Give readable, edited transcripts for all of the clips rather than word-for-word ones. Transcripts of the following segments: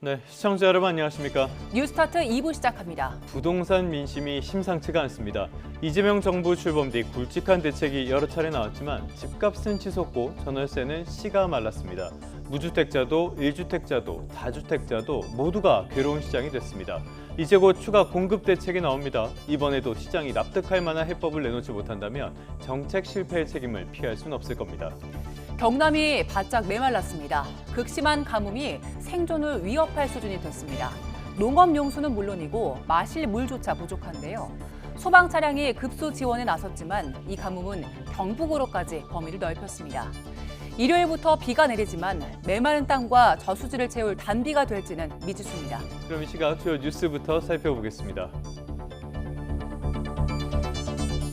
네, 시청자 여러분 안녕하십니까? 뉴스타트 2부 시작합니다. 부동산 민심이 심상치가 않습니다. 이재명 정부 출범 뒤 굵직한 대책이 여러 차례 나왔지만 집값은 치솟고 전월세는 씨가 말랐습니다. 무주택자도 1주택자도 다주택자도 모두가 괴로운 시장이 됐습니다. 이제 곧 추가 공급 대책이 나옵니다. 이번에도 시장이 납득할 만한 해법을 내놓지 못한다면 정책 실패의 책임을 피할 수는 없을 겁니다. 경남이 바짝 메말랐습니다. 극심한 가뭄이 생존을 위협할 수준이 됐습니다. 농업용수는 물론이고 마실 물조차 부족한데요. 소방 차량이 급수 지원에 나섰지만 이 가뭄은 경북으로까지 범위를 넓혔습니다. 일요일부터 비가 내리지만 메마른 땅과 저수지를 채울 단비가 될지는 미지수입니다. 그럼 이 시각 주요 뉴스부터 살펴보겠습니다.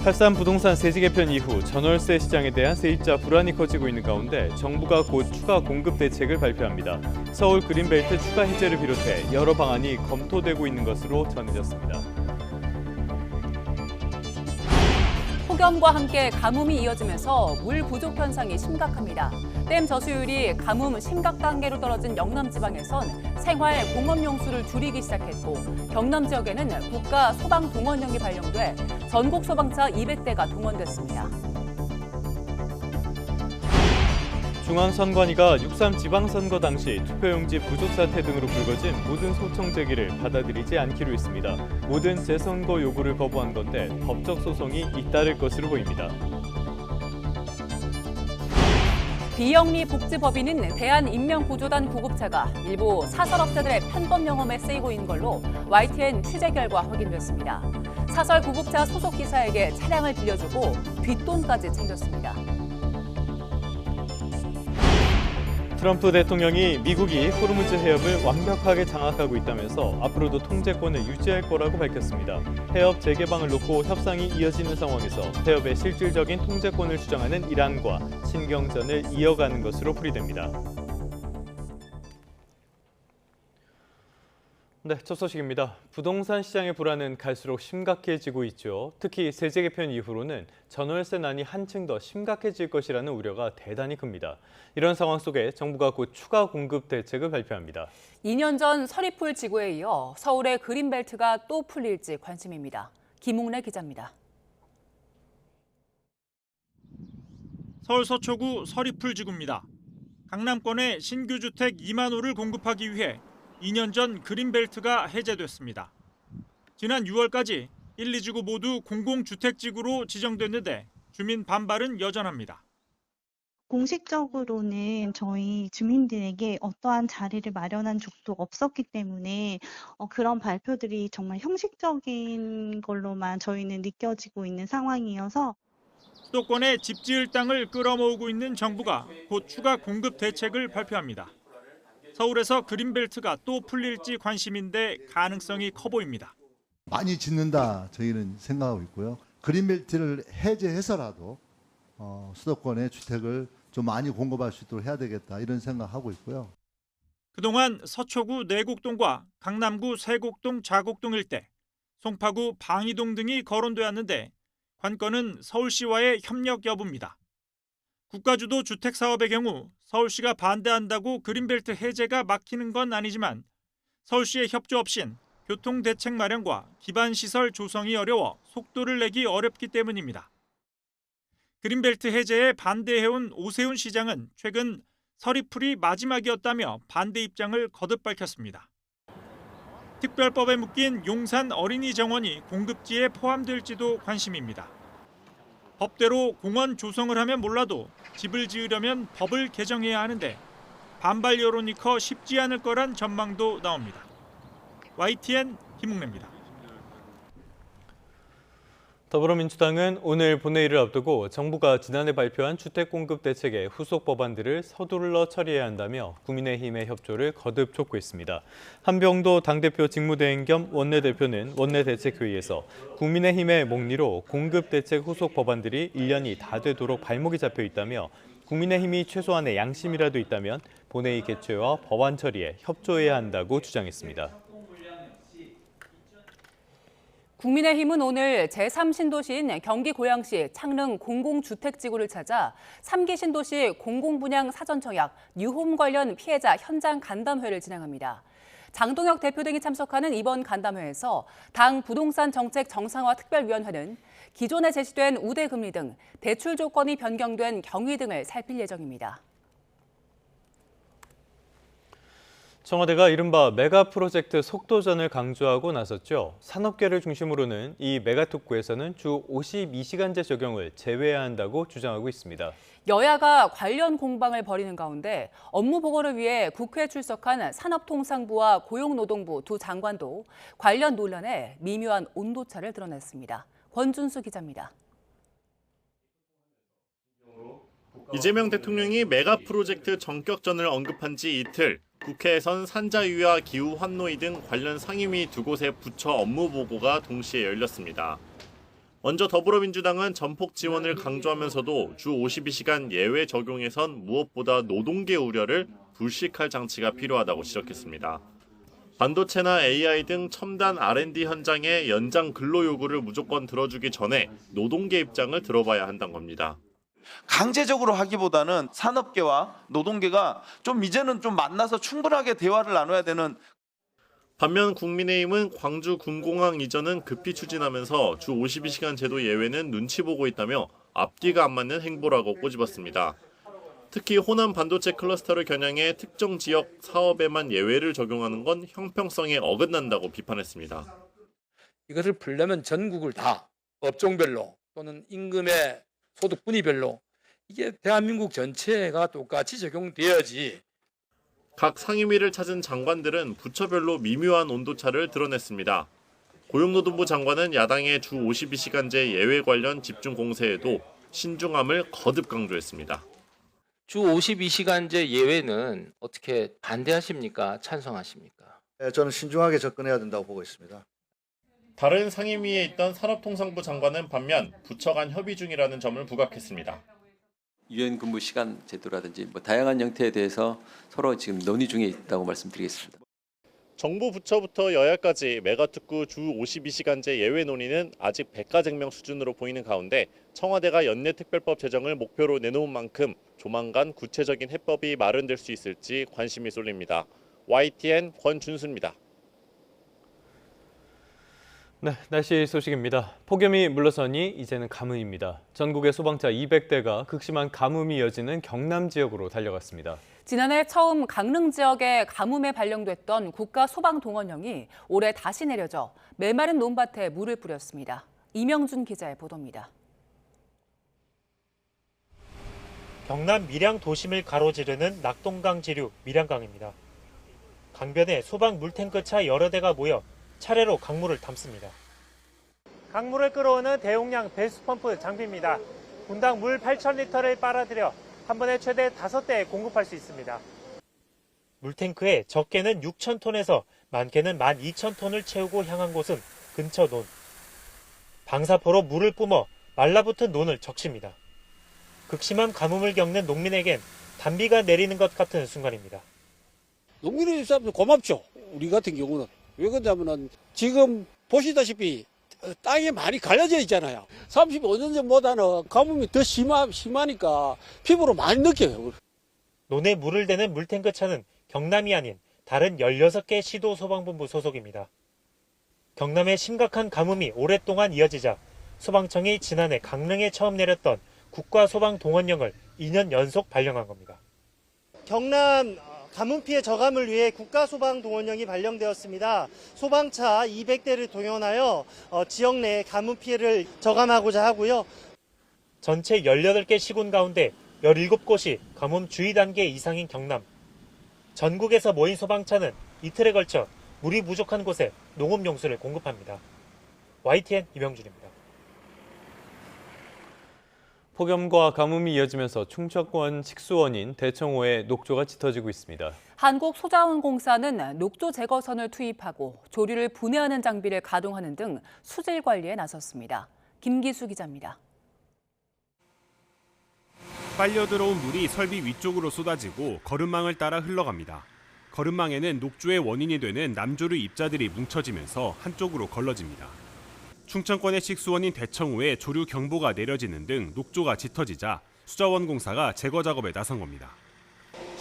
8.3 부동산 세제 개편 이후 전월세 시장에 대한 세입자 불안이 커지고 있는 가운데 정부가 곧 추가 공급 대책을 발표합니다. 서울 그린벨트 추가 해제를 비롯해 여러 방안이 검토되고 있는 것으로 전해졌습니다. 폭염과 함께 가뭄이 이어지면서 물 부족 현상이 심각합니다. 댐 저수율이 가뭄 심각 단계로 떨어진 영남 지방에선 생활 공업용수를 줄이기 시작했고 경남 지역에는 국가 소방 동원령이 발령돼 전국 소방차 200대가 동원됐습니다. 중앙선관위가 6.3 지방선거 당시 투표용지 부족 사태 등으로 불거진 모든 소청 제기를 받아들이지 않기로 했습니다. 모든 재선거 요구를 거부한 건데 법적 소송이 잇따를 것으로 보입니다. 비영리 복지법인인 대한인명구조단 구급차가 일부 사설업자들의 편법 영업에 쓰이고 있는 걸로 YTN 취재 결과 확인됐습니다. 사설 구급차 소속 기사에게 차량을 빌려주고 뒷돈까지 챙겼습니다. 트럼프 대통령이 미국이 호르무즈 해협을 완벽하게 장악하고 있다면서 앞으로도 통제권을 유지할 거라고 밝혔습니다. 해협 재개방을 놓고 협상이 이어지는 상황에서 해협의 실질적인 통제권을 주장하는 이란과 신경전을 이어가는 것으로 풀이됩니다. 네, 첫 소식입니다. 부동산 시장의 불안은 갈수록 심각해지고 있죠. 특히 세제 개편 이후로는 전월세난이 한층 더 심각해질 것이라는 우려가 대단히 큽니다. 이런 상황 속에 정부가 곧 추가 공급 대책을 발표합니다. 2년 전 서리풀 지구에 이어 서울의 그린벨트가 또 풀릴지 관심입니다. 김웅래 기자입니다. 서울 서초구 서리풀 지구입니다. 강남권에 신규 주택 2만 호를 공급하기 위해 2년 전 그린벨트가 해제됐습니다. 지난 6월까지 1, 2지구 모두 공공주택지구로 지정됐는데 주민 반발은 여전합니다. 공식적으로는 저희 주민들에게 어떠한 자리를 마련한 적도 없었기 때문에 그런 발표들이 정말 형식적인 걸로만 저희는 느껴지고 있는 상황이어서 수도권에 집 지을 땅을 끌어모으고 있는 정부가 곧 추가 공급 대책을 발표합니다. 서울에서 그린벨트가 또 풀릴지 관심인데 가능성이 커 보입니다. 많이 짓는다 저희는 생각하고 있고요. 그린벨트를 해제해서라도 수도권의 주택을 좀 많이 공급할 수 있도록 해야 되겠다 이런 생각하고 있고요. 그동안 서초구 내곡동과 강남구 세곡동 자곡동 일대, 송파구 방이동 등이 거론되었는데 관건은 서울시와의 협력 여부입니다. 국가주도 주택 사업의 경우 서울시가 반대한다고 그린벨트 해제가 막히는 건 아니지만 서울시의 협조 없인 교통대책 마련과 기반시설 조성이 어려워 속도를 내기 어렵기 때문입니다. 그린벨트 해제에 반대해온 오세훈 시장은 최근 서리풀이 마지막이었다며 반대 입장을 거듭 밝혔습니다. 특별법에 묶인 용산 어린이 정원이 공급지에 포함될지도 관심입니다. 법대로 공원 조성을 하면 몰라도 집을 지으려면 법을 개정해야 하는데 반발 여론이 커 쉽지 않을 거란 전망도 나옵니다. YTN 김웅래입니다. 더불어민주당은 오늘 본회의를 앞두고 정부가 지난해 발표한 주택공급 대책의 후속 법안들을 서둘러 처리해야 한다며 국민의힘의 협조를 거듭 촉구했습니다. 한병도 당대표 직무대행 겸 원내대표는 원내대책회의에서 국민의힘의 목리로 공급대책 후속 법안들이 1년이 다 되도록 발목이 잡혀 있다며 국민의힘이 최소한의 양심이라도 있다면 본회의 개최와 법안 처리에 협조해야 한다고 주장했습니다. 국민의힘은 오늘 제3신도시인 경기 고양시 창릉 공공주택지구를 찾아 3기 신도시 공공분양 사전청약 뉴홈 관련 피해자 현장 간담회를 진행합니다. 장동혁 대표 등이 참석하는 이번 간담회에서 당 부동산 정책 정상화 특별위원회는 기존에 제시된 우대금리 등 대출 조건이 변경된 경위 등을 살필 예정입니다. 청와대가 이른바 메가 프로젝트 속도전을 강조하고 나섰죠. 산업계를 중심으로는 이 메가특구에서는 주 52시간제 적용을 제외해야 한다고 주장하고 있습니다. 여야가 관련 공방을 벌이는 가운데 업무 보고를 위해 국회에 출석한 산업통상부와 고용노동부 두 장관도 관련 논란에 미묘한 온도차를 드러냈습니다. 권준수 기자입니다. 이재명 대통령이 메가 프로젝트 전격전을 언급한 지 이틀, 국회에선 산자유와 기후 환노위 등 관련 상임위 두 곳의 부처 업무 보고가 동시에 열렸습니다. 먼저 더불어민주당은 전폭 지원을 강조하면서도 주 52시간 예외 적용에선 무엇보다 노동계 우려를 불식할 장치가 필요하다고 지적했습니다. 반도체나 AI 등 첨단 R&D 현장의 연장 근로 요구를 무조건 들어주기 전에 노동계 입장을 들어봐야 한다는 겁니다. 강제적으로 하기보다는 산업계와 노동계가 좀 이제는 좀 만나서 충분하게 대화를 나눠야 되는. 반면 국민의힘은 광주 군공항 이전은 급히 추진하면서 주 52시간 제도 예외는 눈치 보고 있다며 앞뒤가 안 맞는 행보라고 꼬집었습니다. 특히 호남 반도체 클러스터를 겨냥해 특정 지역 사업에만 예외를 적용하는 건 형평성에 어긋난다고 비판했습니다. 이것을 풀려면 전국을 다 업종별로 또는 임금의 소득 분위별로 이게 대한민국 전체가 똑같이 적용되어야지. 각 상임위를 찾은 장관들은 부처별로 미묘한 온도차를 드러냈습니다. 고용노동부 장관은 야당의 주 52시간제 예외 관련 집중 공세에도 신중함을 거듭 강조했습니다. 주 52시간제 예외는 어떻게 반대하십니까? 찬성하십니까? 저는 신중하게 접근해야 된다고 보고 있습니다. 다른 상임위에 있던 산업통상부 장관은 반면 부처 간 협의 중이라는 점을 부각했습니다. 유연 근무 시간 제도라든지 다양한 형태에 대해서 서로 지금 논의 중에 있다고 말씀드리겠습니다. 정부 부처부터 여야까지 메가특구 주 52시간제 예외 논의는 아직 백가쟁명 수준으로 보이는 가운데 청와대가 연내특별법 제정을 목표로 내놓은 만큼 조만간 구체적인 해법이 마련될 수 있을지 관심이 쏠립니다. YTN 권준수입니다. 네, 날씨 소식입니다. 폭염이 물러서니 이제는 가뭄입니다. 전국의 소방차 200대가 극심한 가뭄이 이어지는 경남 지역으로 달려갔습니다. 지난해 처음 강릉 지역에 가뭄에 발령됐던 국가소방동원령이 올해 다시 내려져 메마른 논밭에 물을 뿌렸습니다. 이명준 기자의 보도입니다. 경남 밀양 도심을 가로지르는 낙동강 지류 밀양강입니다. 강변에 소방 물탱크차 여러 대가 모여 차례로 강물을 담습니다. 강물을 끌어오는 대용량 배수펌프 장비입니다. 분당 물 8,000리터를 빨아들여 한 번에 최대 5대에 공급할 수 있습니다. 물탱크에 적게는 6,000톤에서 많게는 12,000톤을 채우고 향한 곳은 근처 논. 방사포로 물을 뿜어 말라붙은 논을 적십니다. 극심한 가뭄을 겪는 농민에겐 단비가 내리는 것 같은 순간입니다. 농민의 입장에서 고맙죠. 우리 같은 경우는. 왜 그러냐면은 지금 보시다시피 땅이 많이 갈라져 있잖아요. 35년 전보다는 가뭄이 더 심하니까 피부로 많이 느껴요. 논에 물을 대는 물탱크 차는 경남이 아닌 다른 16개 시도 소방본부 소속입니다. 경남의 심각한 가뭄이 오랫동안 이어지자 소방청이 지난해 강릉에 처음 내렸던 국가소방동원령을 2년 연속 발령한 겁니다. 경남 가뭄 피해 저감을 위해 국가소방동원령이 발령되었습니다. 소방차 200대를 동원하여 지역 내 가뭄 피해를 저감하고자 하고요. 전체 18개 시군 가운데 17곳이 가뭄 주의 단계 이상인 경남. 전국에서 모인 소방차는 이틀에 걸쳐 물이 부족한 곳에 농업용수를 공급합니다. YTN 이명준입니다. 폭염과 가뭄이 이어지면서 충청권 식수원인 대청호에 녹조가 짙어지고 있습니다. 한국소자원공사는 녹조 제거선을 투입하고 조류를 분해하는 장비를 가동하는 등 수질 관리에 나섰습니다. 김기수 기자입니다. 빨려 들어온 물이 설비 위쪽으로 쏟아지고 거름망을 따라 흘러갑니다. 거름망에는 녹조의 원인이 되는 남조류 입자들이 뭉쳐지면서 한쪽으로 걸러집니다. 충청권의 식수원인 대청호에 조류 경보가 내려지는 등 녹조가 짙어지자 수자원공사가 제거 작업에 나선 겁니다.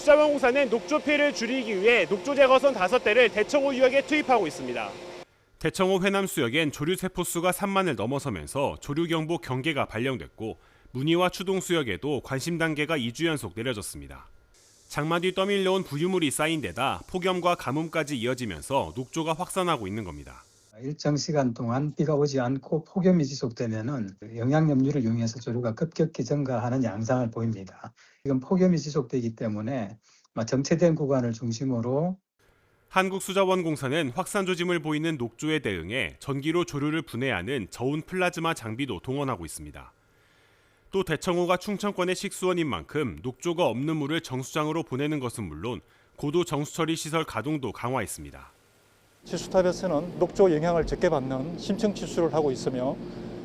수자원공사는 녹조 피해를 줄이기 위해 녹조 제거선 5대를 대청호 유역에 투입하고 있습니다. 대청호 회남 수역엔 조류 세포수가 3만을 넘어서면서 조류경보 경계가 발령됐고 문의와 추동 수역에도 관심 단계가 2주 연속 내려졌습니다. 장마 뒤 떠밀려온 부유물이 쌓인 데다 폭염과 가뭄까지 이어지면서 녹조가 확산하고 있는 겁니다. 일정 시간 동안 비가 오지 않고 폭염이 지속되면은 영양염류를 이용해서 조류가 급격히 증가하는 양상을 보입니다. 지금 폭염이 지속되기 때문에 정체된 구간을 중심으로 한국수자원공사는 확산 조짐을 보이는 녹조에 대응해 전기로 조류를 분해하는 저온 플라즈마 장비도 동원하고 있습니다. 또 대청호가 충청권의 식수원인 만큼 녹조가 없는 물을 정수장으로 보내는 것은 물론 고도 정수처리 시설 가동도 강화했습니다. 치수탑에서는 녹조 영향을 적게 받는 심층 치수를 하고 있으며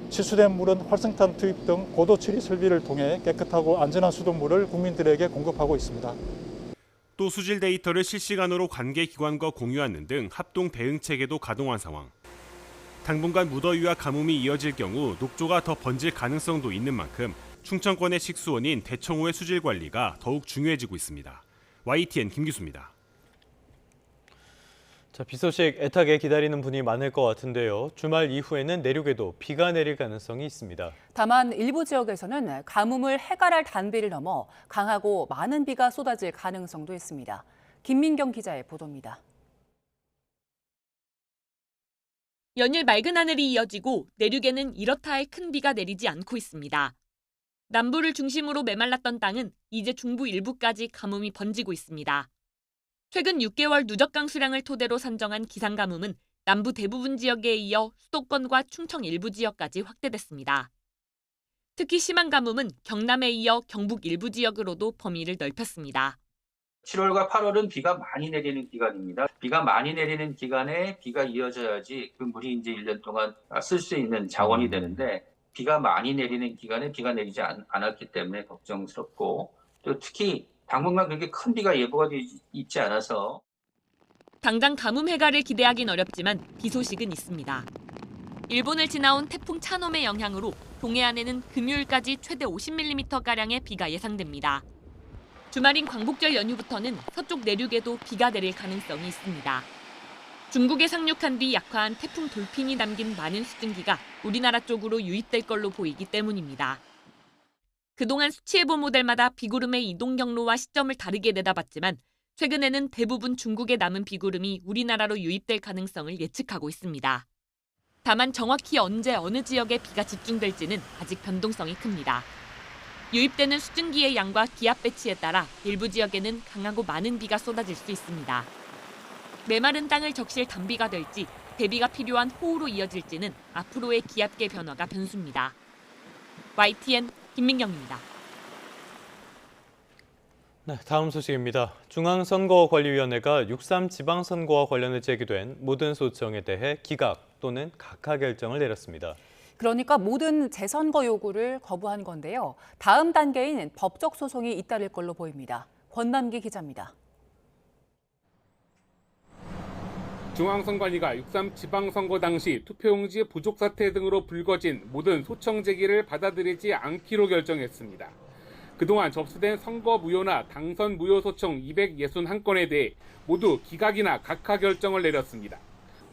치수된 물은 활성탄 투입 등 고도 처리 설비를 통해 깨끗하고 안전한 수돗물을 국민들에게 공급하고 있습니다. 또 수질 데이터를 실시간으로 관계 기관과 공유하는 등 합동 대응 체계도 가동한 상황. 당분간 무더위와 가뭄이 이어질 경우 녹조가 더 번질 가능성도 있는 만큼 충청권의 식수원인 대청호의 수질 관리가 더욱 중요해지고 있습니다. YTN 김기수입니다. 자, 비 소식 애타게 기다리는 분이 많을 것 같은데요. 주말 이후에는 내륙에도 비가 내릴 가능성이 있습니다. 다만 일부 지역에서는 가뭄을 해갈할 단비를 넘어 강하고 많은 비가 쏟아질 가능성도 있습니다. 김민경 기자의 보도입니다. 연일 맑은 하늘이 이어지고 내륙에는 이렇다 할 큰 비가 내리지 않고 있습니다. 남부를 중심으로 메말랐던 땅은 이제 중부 일부까지 가뭄이 번지고 있습니다. 최근 6개월 누적 강수량을 토대로 산정한 기상가뭄은 남부 대부분 지역에 이어 수도권과 충청 일부 지역까지 확대됐습니다. 특히 심한 가뭄은 경남에 이어 경북 일부 지역으로도 범위를 넓혔습니다. 7월과 8월은 비가 많이 내리는 기간입니다. 비가 많이 내리는 기간에 비가 이어져야지 그 물이 이제 1년 동안 쓸 수 있는 자원이 되는데 비가 많이 내리는 기간에 비가 내리지 않았기 때문에 걱정스럽고 또 특히 당분간 그렇게 큰 비가 예보가 되지 있지 않아서 당장 가뭄 해갈을 기대하긴 어렵지만 비 소식은 있습니다. 일본을 지나온 태풍 차놈의 영향으로 동해안에는 금요일까지 최대 50mm가량의 비가 예상됩니다. 주말인 광복절 연휴부터는 서쪽 내륙에도 비가 내릴 가능성이 있습니다. 중국에 상륙한 뒤 약화한 태풍 돌핀이 남긴 많은 수증기가 우리나라 쪽으로 유입될 걸로 보이기 때문입니다. 그동안 수치예보 모델마다 비구름의 이동 경로와 시점을 다르게 내다봤지만 최근에는 대부분 중국에 남은 비구름이 우리나라로 유입될 가능성을 예측하고 있습니다. 다만 정확히 언제 어느 지역에 비가 집중될지는 아직 변동성이 큽니다. 유입되는 수증기의 양과 기압 배치에 따라 일부 지역에는 강하고 많은 비가 쏟아질 수 있습니다. 메마른 땅을 적실 단비가 될지 대비가 필요한 호우로 이어질지는 앞으로의 기압계 변화가 변수입니다. YTN 김민경입니다. 네, 다음 소식입니다. 중앙선거관리위원회가 6.3 지방선거와 관련해 제기된 모든 소청에 대해 기각 또는 각하 결정을 내렸습니다. 그러니까 모든 재선거 요구를 거부한 건데요. 다음 단계인 법적 소송이 잇따를 걸로 보입니다. 권남기 기자입니다. 중앙선관위가 6.3 지방선거 당시 투표용지 부족 사태 등으로 불거진 모든 소청 제기를 받아들이지 않기로 결정했습니다. 그동안 접수된 선거 무효나 당선 무효 소청 261건에 대해 모두 기각이나 각하 결정을 내렸습니다.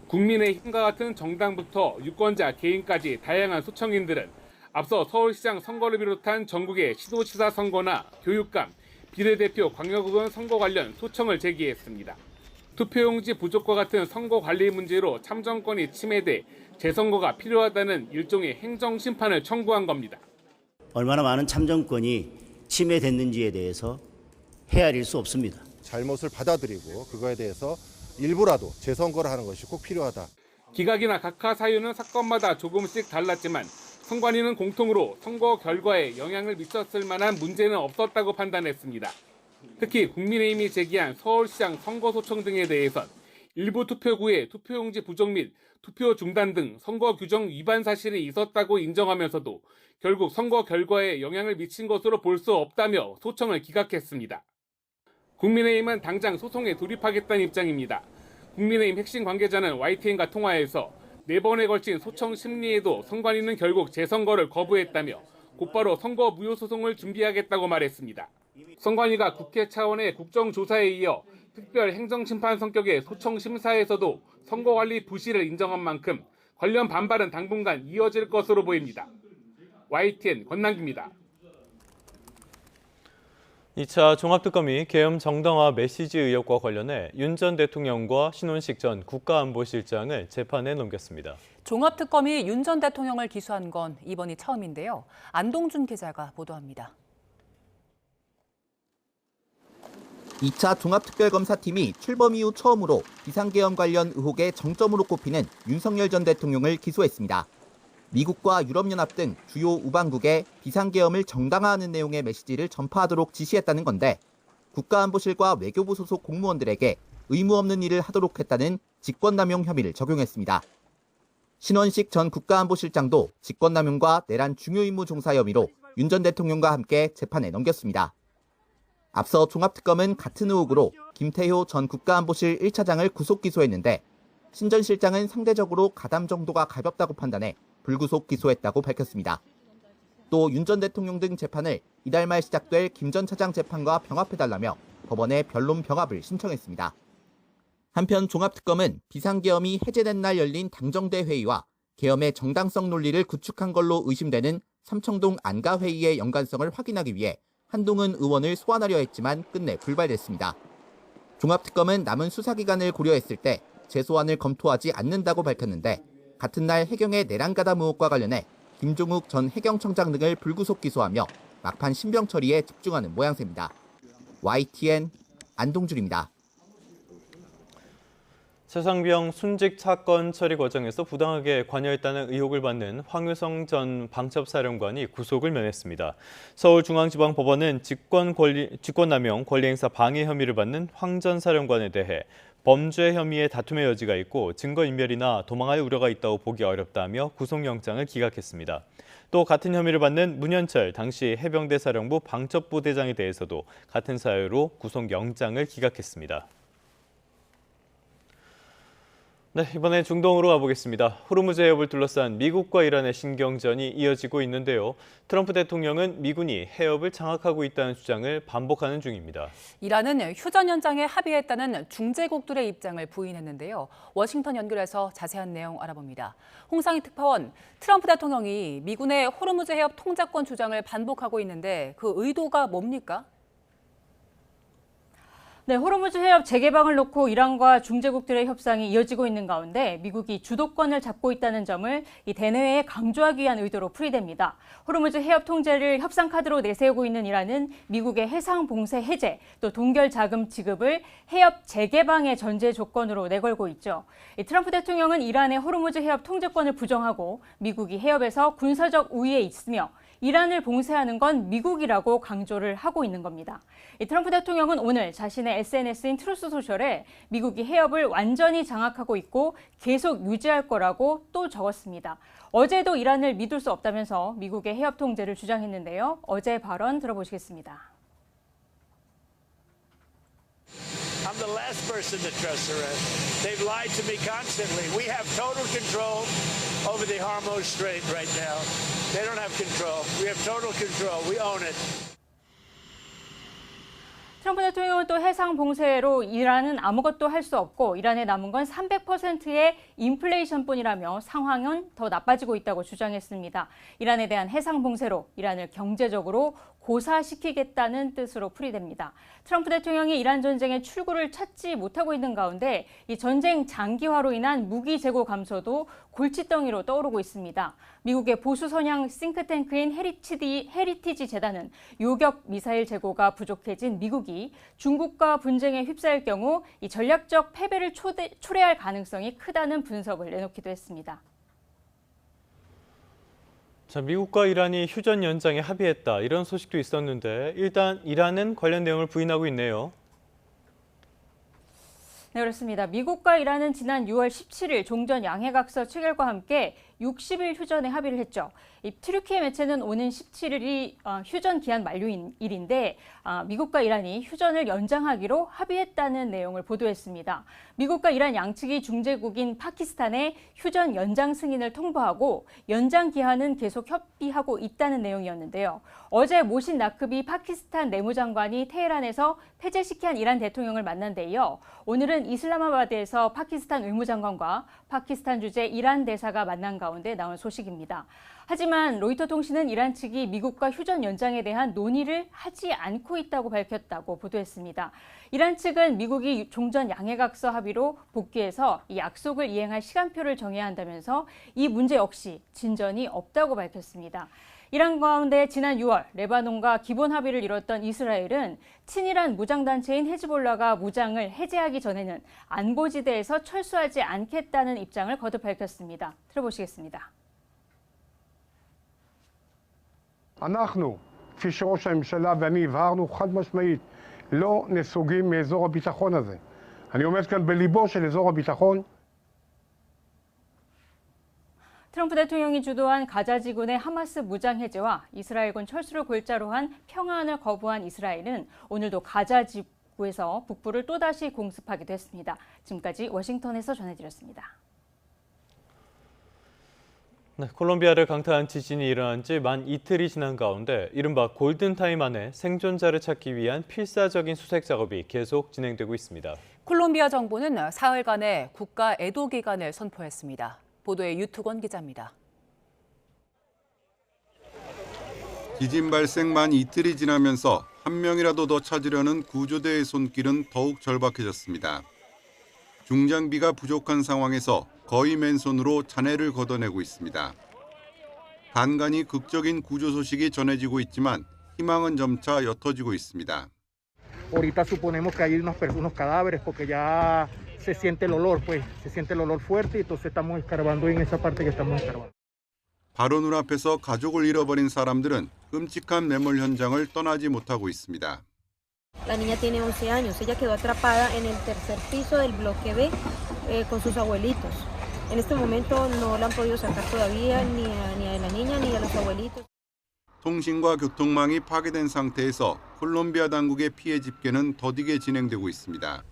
국민의힘과 같은 정당부터 유권자 개인까지 다양한 소청인들은 앞서 서울시장 선거를 비롯한 전국의 시도지사 선거나 교육감, 비례대표 광역의원 선거 관련 소청을 제기했습니다. 투표용지 부족과 같은 선거 관리 문제로 참정권이 침해돼 재선거가 필요하다는 일종의 행정심판을 청구한 겁니다. 얼마나 많은 참정권이 침해됐는지에 대해서 헤아릴 수 없습니다. 잘못을 받아들이고 그거에 대해서 일부라도 재선거를 하는 것이 꼭 필요하다. 기각이나 각하 사유는 사건마다 조금씩 달랐지만 선관위는 공통으로 선거 결과에 영향을 미쳤을 만한 문제는 없었다고 판단했습니다. 특히 국민의힘이 제기한 서울시장 선거소청 등에 대해선 일부 투표구에 투표용지 부족 및 투표 중단 등 선거 규정 위반 사실이 있었다고 인정하면서도 결국 선거 결과에 영향을 미친 것으로 볼 수 없다며 소청을 기각했습니다. 국민의힘은 당장 소송에 돌입하겠다는 입장입니다. 국민의힘 핵심 관계자는 YTN과 통화에서 4번에 걸친 소청 심리에도 선관위는 결국 재선거를 거부했다며 곧바로 선거 무효 소송을 준비하겠다고 말했습니다. 선관위가 국회 차원의 국정조사에 이어 특별 행정심판 성격의 소청 심사에서도 선거관리 부실을 인정한 만큼 관련 반발은 당분간 이어질 것으로 보입니다. YTN 권남기입니다. 2차 종합특검이 계엄 정당화 메시지 의혹과 관련해 윤 전 대통령과 신원식 전 국가안보실장을 재판에 넘겼습니다. 종합특검이 윤 전 대통령을 기소한 건 이번이 처음인데요. 안동준 기자가 보도합니다. 2차 종합특별검사팀이 출범 이후 처음으로 비상계엄 관련 의혹의 정점으로 꼽히는 윤석열 전 대통령을 기소했습니다. 미국과 유럽연합 등 주요 우방국에 비상계엄을 정당화하는 내용의 메시지를 전파하도록 지시했다는 건데 국가안보실과 외교부 소속 공무원들에게 의무 없는 일을 하도록 했다는 직권남용 혐의를 적용했습니다. 신원식 전 국가안보실장도 직권남용과 내란 중요임무 종사 혐의로 윤 전 대통령과 함께 재판에 넘겼습니다. 앞서 종합특검은 같은 의혹으로 김태효 전 국가안보실 1차장을 구속 기소했는데 신 전 실장은 상대적으로 가담 정도가 가볍다고 판단해 불구속 기소했다고 밝혔습니다. 또 윤 전 대통령 등 재판을 이달 말 시작될 김 전 차장 재판과 병합해달라며 법원에 변론 병합을 신청했습니다. 한편 종합특검은 비상계엄이 해제된 날 열린 당정대 회의와 계엄의 정당성 논리를 구축한 걸로 의심되는 삼청동 안가회의의 연관성을 확인하기 위해 한동훈 의원을 소환하려 했지만 끝내 불발됐습니다. 종합특검은 남은 수사기간을 고려했을 때 재소환을 검토하지 않는다고 밝혔는데 같은 날 해경의 내란가담 의혹과 관련해 김종욱 전 해경청장 등을 불구속 기소하며 막판 신병 처리에 집중하는 모양새입니다. YTN 안동준입니다. 최상병 순직 사건 처리 과정에서 부당하게 관여했다는 의혹을 받는 황유성 전 방첩사령관이 구속을 면했습니다. 서울중앙지방법원은 직권남용 권리행사 방해 혐의를 받는 황 전 사령관에 대해 범죄 혐의의 다툼의 여지가 있고 증거인멸이나 도망할 우려가 있다고 보기 어렵다며 구속영장을 기각했습니다. 또 같은 혐의를 받는 문현철 당시 해병대 사령부 방첩부대장에 대해서도 같은 사유로 구속영장을 기각했습니다. 네, 이번에 중동으로 가보겠습니다. 호르무즈 해협을 둘러싼 미국과 이란의 신경전이 이어지고 있는데요. 트럼프 대통령은 미군이 해협을 장악하고 있다는 주장을 반복하는 중입니다. 이란은 휴전 연장에 합의했다는 중재국들의 입장을 부인했는데요. 워싱턴 연결해서 자세한 내용 알아봅니다. 홍상희 특파원, 트럼프 대통령이 미군의 호르무즈 해협 통제권 주장을 반복하고 있는데 그 의도가 뭡니까? 네, 호르무즈 해협 재개방을 놓고 이란과 중재국들의 협상이 이어지고 있는 가운데 미국이 주도권을 잡고 있다는 점을 이 대내외에 강조하기 위한 의도로 풀이됩니다. 호르무즈 해협 통제를 협상 카드로 내세우고 있는 이란은 미국의 해상 봉쇄 해제, 또 동결 자금 지급을 해협 재개방의 전제 조건으로 내걸고 있죠. 트럼프 대통령은 이란의 호르무즈 해협 통제권을 부정하고 미국이 해협에서 군사적 우위에 있으며 이란을 봉쇄하는 건 미국이라고 강조를 하고 있는 겁니다. 트럼프 대통령은 오늘 자신의 SNS인 트루스 소셜에 미국이 해협을 완전히 장악하고 있고 계속 유지할 거라고 또 적었습니다. 어제도 이란을 믿을 수 없다면서 미국의 해협 통제를 주장했는데요. 어제 발언 들어보시겠습니다. I'm the last person to trust Iran. They've lied to me constantly. We have total control over the Hormuz Strait right now. They don't have control. We have total control. We own it. 트럼프 대통령은 또 해상 봉쇄로 이란은 아무것도 할 수 없고 이란에 남은 건 300%의 인플레이션뿐이라며 상황은 더 나빠지고 있다고 주장했습니다. 이란에 대한 해상 봉쇄로 이란을 경제적으로 고사시키겠다는 뜻으로 풀이됩니다. 트럼프 대통령이 이란 전쟁의 출구를 찾지 못하고 있는 가운데 이 전쟁 장기화로 인한 무기 재고 감소도 골칫덩이로 떠오르고 있습니다. 미국의 보수 성향 싱크탱크인 헤리티지 재단은 요격 미사일 재고가 부족해진 미국이 중국과 분쟁에 휩싸일 경우 이 전략적 패배를 초래할 가능성이 크다는 분석을 내놓기도 했습니다. 자, 미국과 이란이 휴전 연장에 합의했다 이런 소식도 있었는데 일단 이란은 관련 내용을 부인하고 있네요. 네, 그렇습니다. 미국과 이란은 지난 6월 17일 종전 양해각서 체결과 함께 60일 휴전에 합의를 했죠. 이 튀르키예 매체는 오는 17일이 휴전 기한 만료일인데 미국과 이란이 휴전을 연장하기로 합의했다는 내용을 보도했습니다. 미국과 이란 양측이 중재국인 파키스탄에 휴전 연장 승인을 통보하고 연장 기한은 계속 협의하고 있다는 내용이었는데요. 어제 모신 나크비 파키스탄 내무장관이 테헤란에서 페제시키안 이란 대통령을 만난 데 이어 오늘은 이슬라마바드에서 파키스탄 의무장관과 파키스탄 주재 이란 대사가 만난 가운데 나온 소식입니다. 하지만 로이터 통신은 이란 측이 미국과 휴전 연장에 대한 논의를 하지 않고 있다고 밝혔다고 보도했습니다. 이란 측은 미국이 종전 양해각서 합의로 복귀해서 이 약속을 이행할 시간표를 정해야 한다면서 이 문제 역시 진전이 없다고 밝혔습니다. 이란 가운데 지난 6월 레바논과 기본 합의를 이뤘던 이스라엘은 친이란 무장단체인 헤즈볼라가 무장을 해제하기 전에는 안보지대에서 철수하지 않겠다는 입장을 거듭 밝혔습니다. 들어보시겠습니다. אנחנו, כפי שראש הממשלה ואני הבהרנו חד משמעית, לא נסוגים מאזור הביטחון הזה. אני עומד כאן בליבו של אזור הביטחון. 트럼프 대통령이 주도한 가자 지구내 하마스 무장 해제와 이스라엘군 철수를 골자로 한 평화안을 거부한 이스라엘은 오늘도 가자 지구에서 북부를 또다시 공습하기도 했습니다. 지금까지 워싱턴에서 전해드렸습니다. 네, 콜롬비아를 강타한 지진이 일어난 지 만 이틀이 지난 가운데 이른바 골든타임 안에 생존자를 찾기 위한 필사적인 수색 작업이 계속 진행되고 있습니다. 콜롬비아 정부는 사흘간의 국가 애도 기간을 선포했습니다. 보도에 유투건 기자입니다. 지진 발생 만 이틀이 지나면서 한 명이라도 더 찾으려는 구조대의 손길은 더욱 절박해졌습니다. 중장비가 부족한 상황에서 거의 맨손으로 잔해를 걷어내고 있습니다. 간간히 극적인 구조 소식이 전해지고 있지만 희망은 점차 옅어지고 있습니다. Ahorita suponemos que hay unos cadáveres porque ya se siente el olor, pues se siente el olor fuerte y entonces estamos escarbando en esa parte que estamos escarbando. 바로 눈앞에서 가족을 잃어버린 사람들은 끔찍한 매몰 현장을 떠나지 못하고 있습니다. La niña tiene 11 años. Ella quedó atrapada en el tercer piso del bloque B con sus abuelitos. En este momento no la han podido sacar todavía ni a la niña ni a los abuelitos. 통신과 교통망이 파괴된 상태에서 콜롬비아 당국의 피해 집계는 더디게 진행되고 있습니다.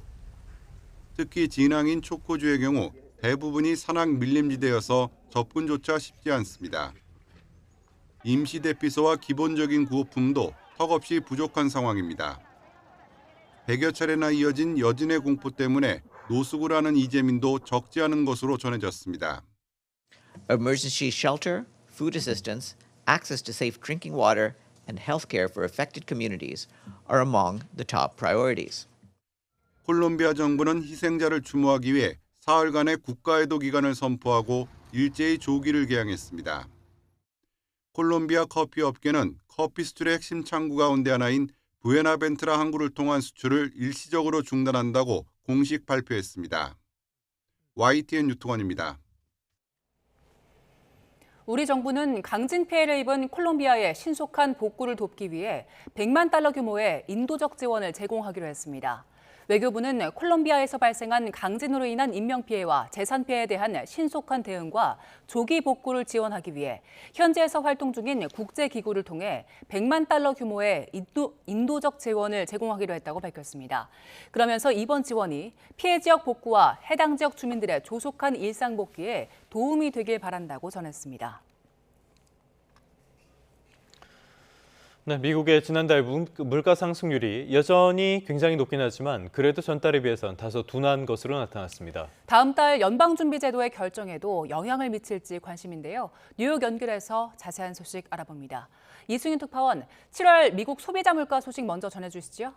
특히 진앙인 초코주의 경우 대부분이 산악 밀림지대여서 접근조차 쉽지 않습니다. 임시 대피소와 기본적인 구호품도 턱없이 부족한 상황입니다. 100여 차례나 이어진 여진의 공포 때문에 노숙을 하는 이재민도 적지 않은 것으로 전해졌습니다. Emergency shelter, food assistance, access to safe drinking water, and health care for affected communities are among the top priorities. 콜롬비아 정부는 희생자를 추모하기 위해 사흘간의 국가애도 기간을 선포하고 일제히 조기를 개항했습니다. 콜롬비아 커피 업계는 커피 수출의 핵심 창구 가운데 하나인 부에나벤트라 항구를 통한 수출을 일시적으로 중단한다고 공식 발표했습니다. YTN 유통원입니다. 우리 정부는 강진 피해를 입은 콜롬비아의 신속한 복구를 돕기 위해 100만 달러 규모의 인도적 지원을 제공하기로 했습니다. 외교부는 콜롬비아에서 발생한 강진으로 인한 인명피해와 재산피해에 대한 신속한 대응과 조기 복구를 지원하기 위해 현지에서 활동 중인 국제기구를 통해 100만 달러 규모의 인도적 지원을 제공하기로 했다고 밝혔습니다. 그러면서 이번 지원이 피해 지역 복구와 해당 지역 주민들의 조속한 일상 복귀에 도움이 되길 바란다고 전했습니다. 네, 미국의 지난달 물가 상승률이 여전히 굉장히 높긴 하지만 그래도 전달에 비해선 다소 둔한 것으로 나타났습니다. 다음 달 연방준비제도의 결정에도 영향을 미칠지 관심인데요. 뉴욕 연결해서 자세한 소식 알아봅니다. 이승윤 특파원, 7월 미국 소비자 물가 소식 먼저 전해주시죠.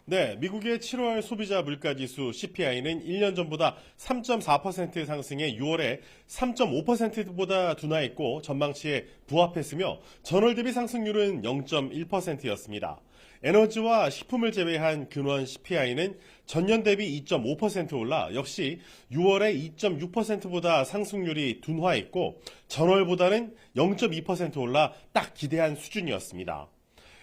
네, 미국의 7월 소비자 물가지수 CPI는 1년 전보다 3.4% 상승해 6월에 3.5%보다 둔화했고 전망치에 부합했으며 전월 대비 상승률은 0.1%였습니다. 에너지와 식품을 제외한 근원 CPI는 전년 대비 2.5% 올라 역시 6월에 2.6%보다 상승률이 둔화했고 전월보다는 0.2% 올라 딱 기대한 수준이었습니다.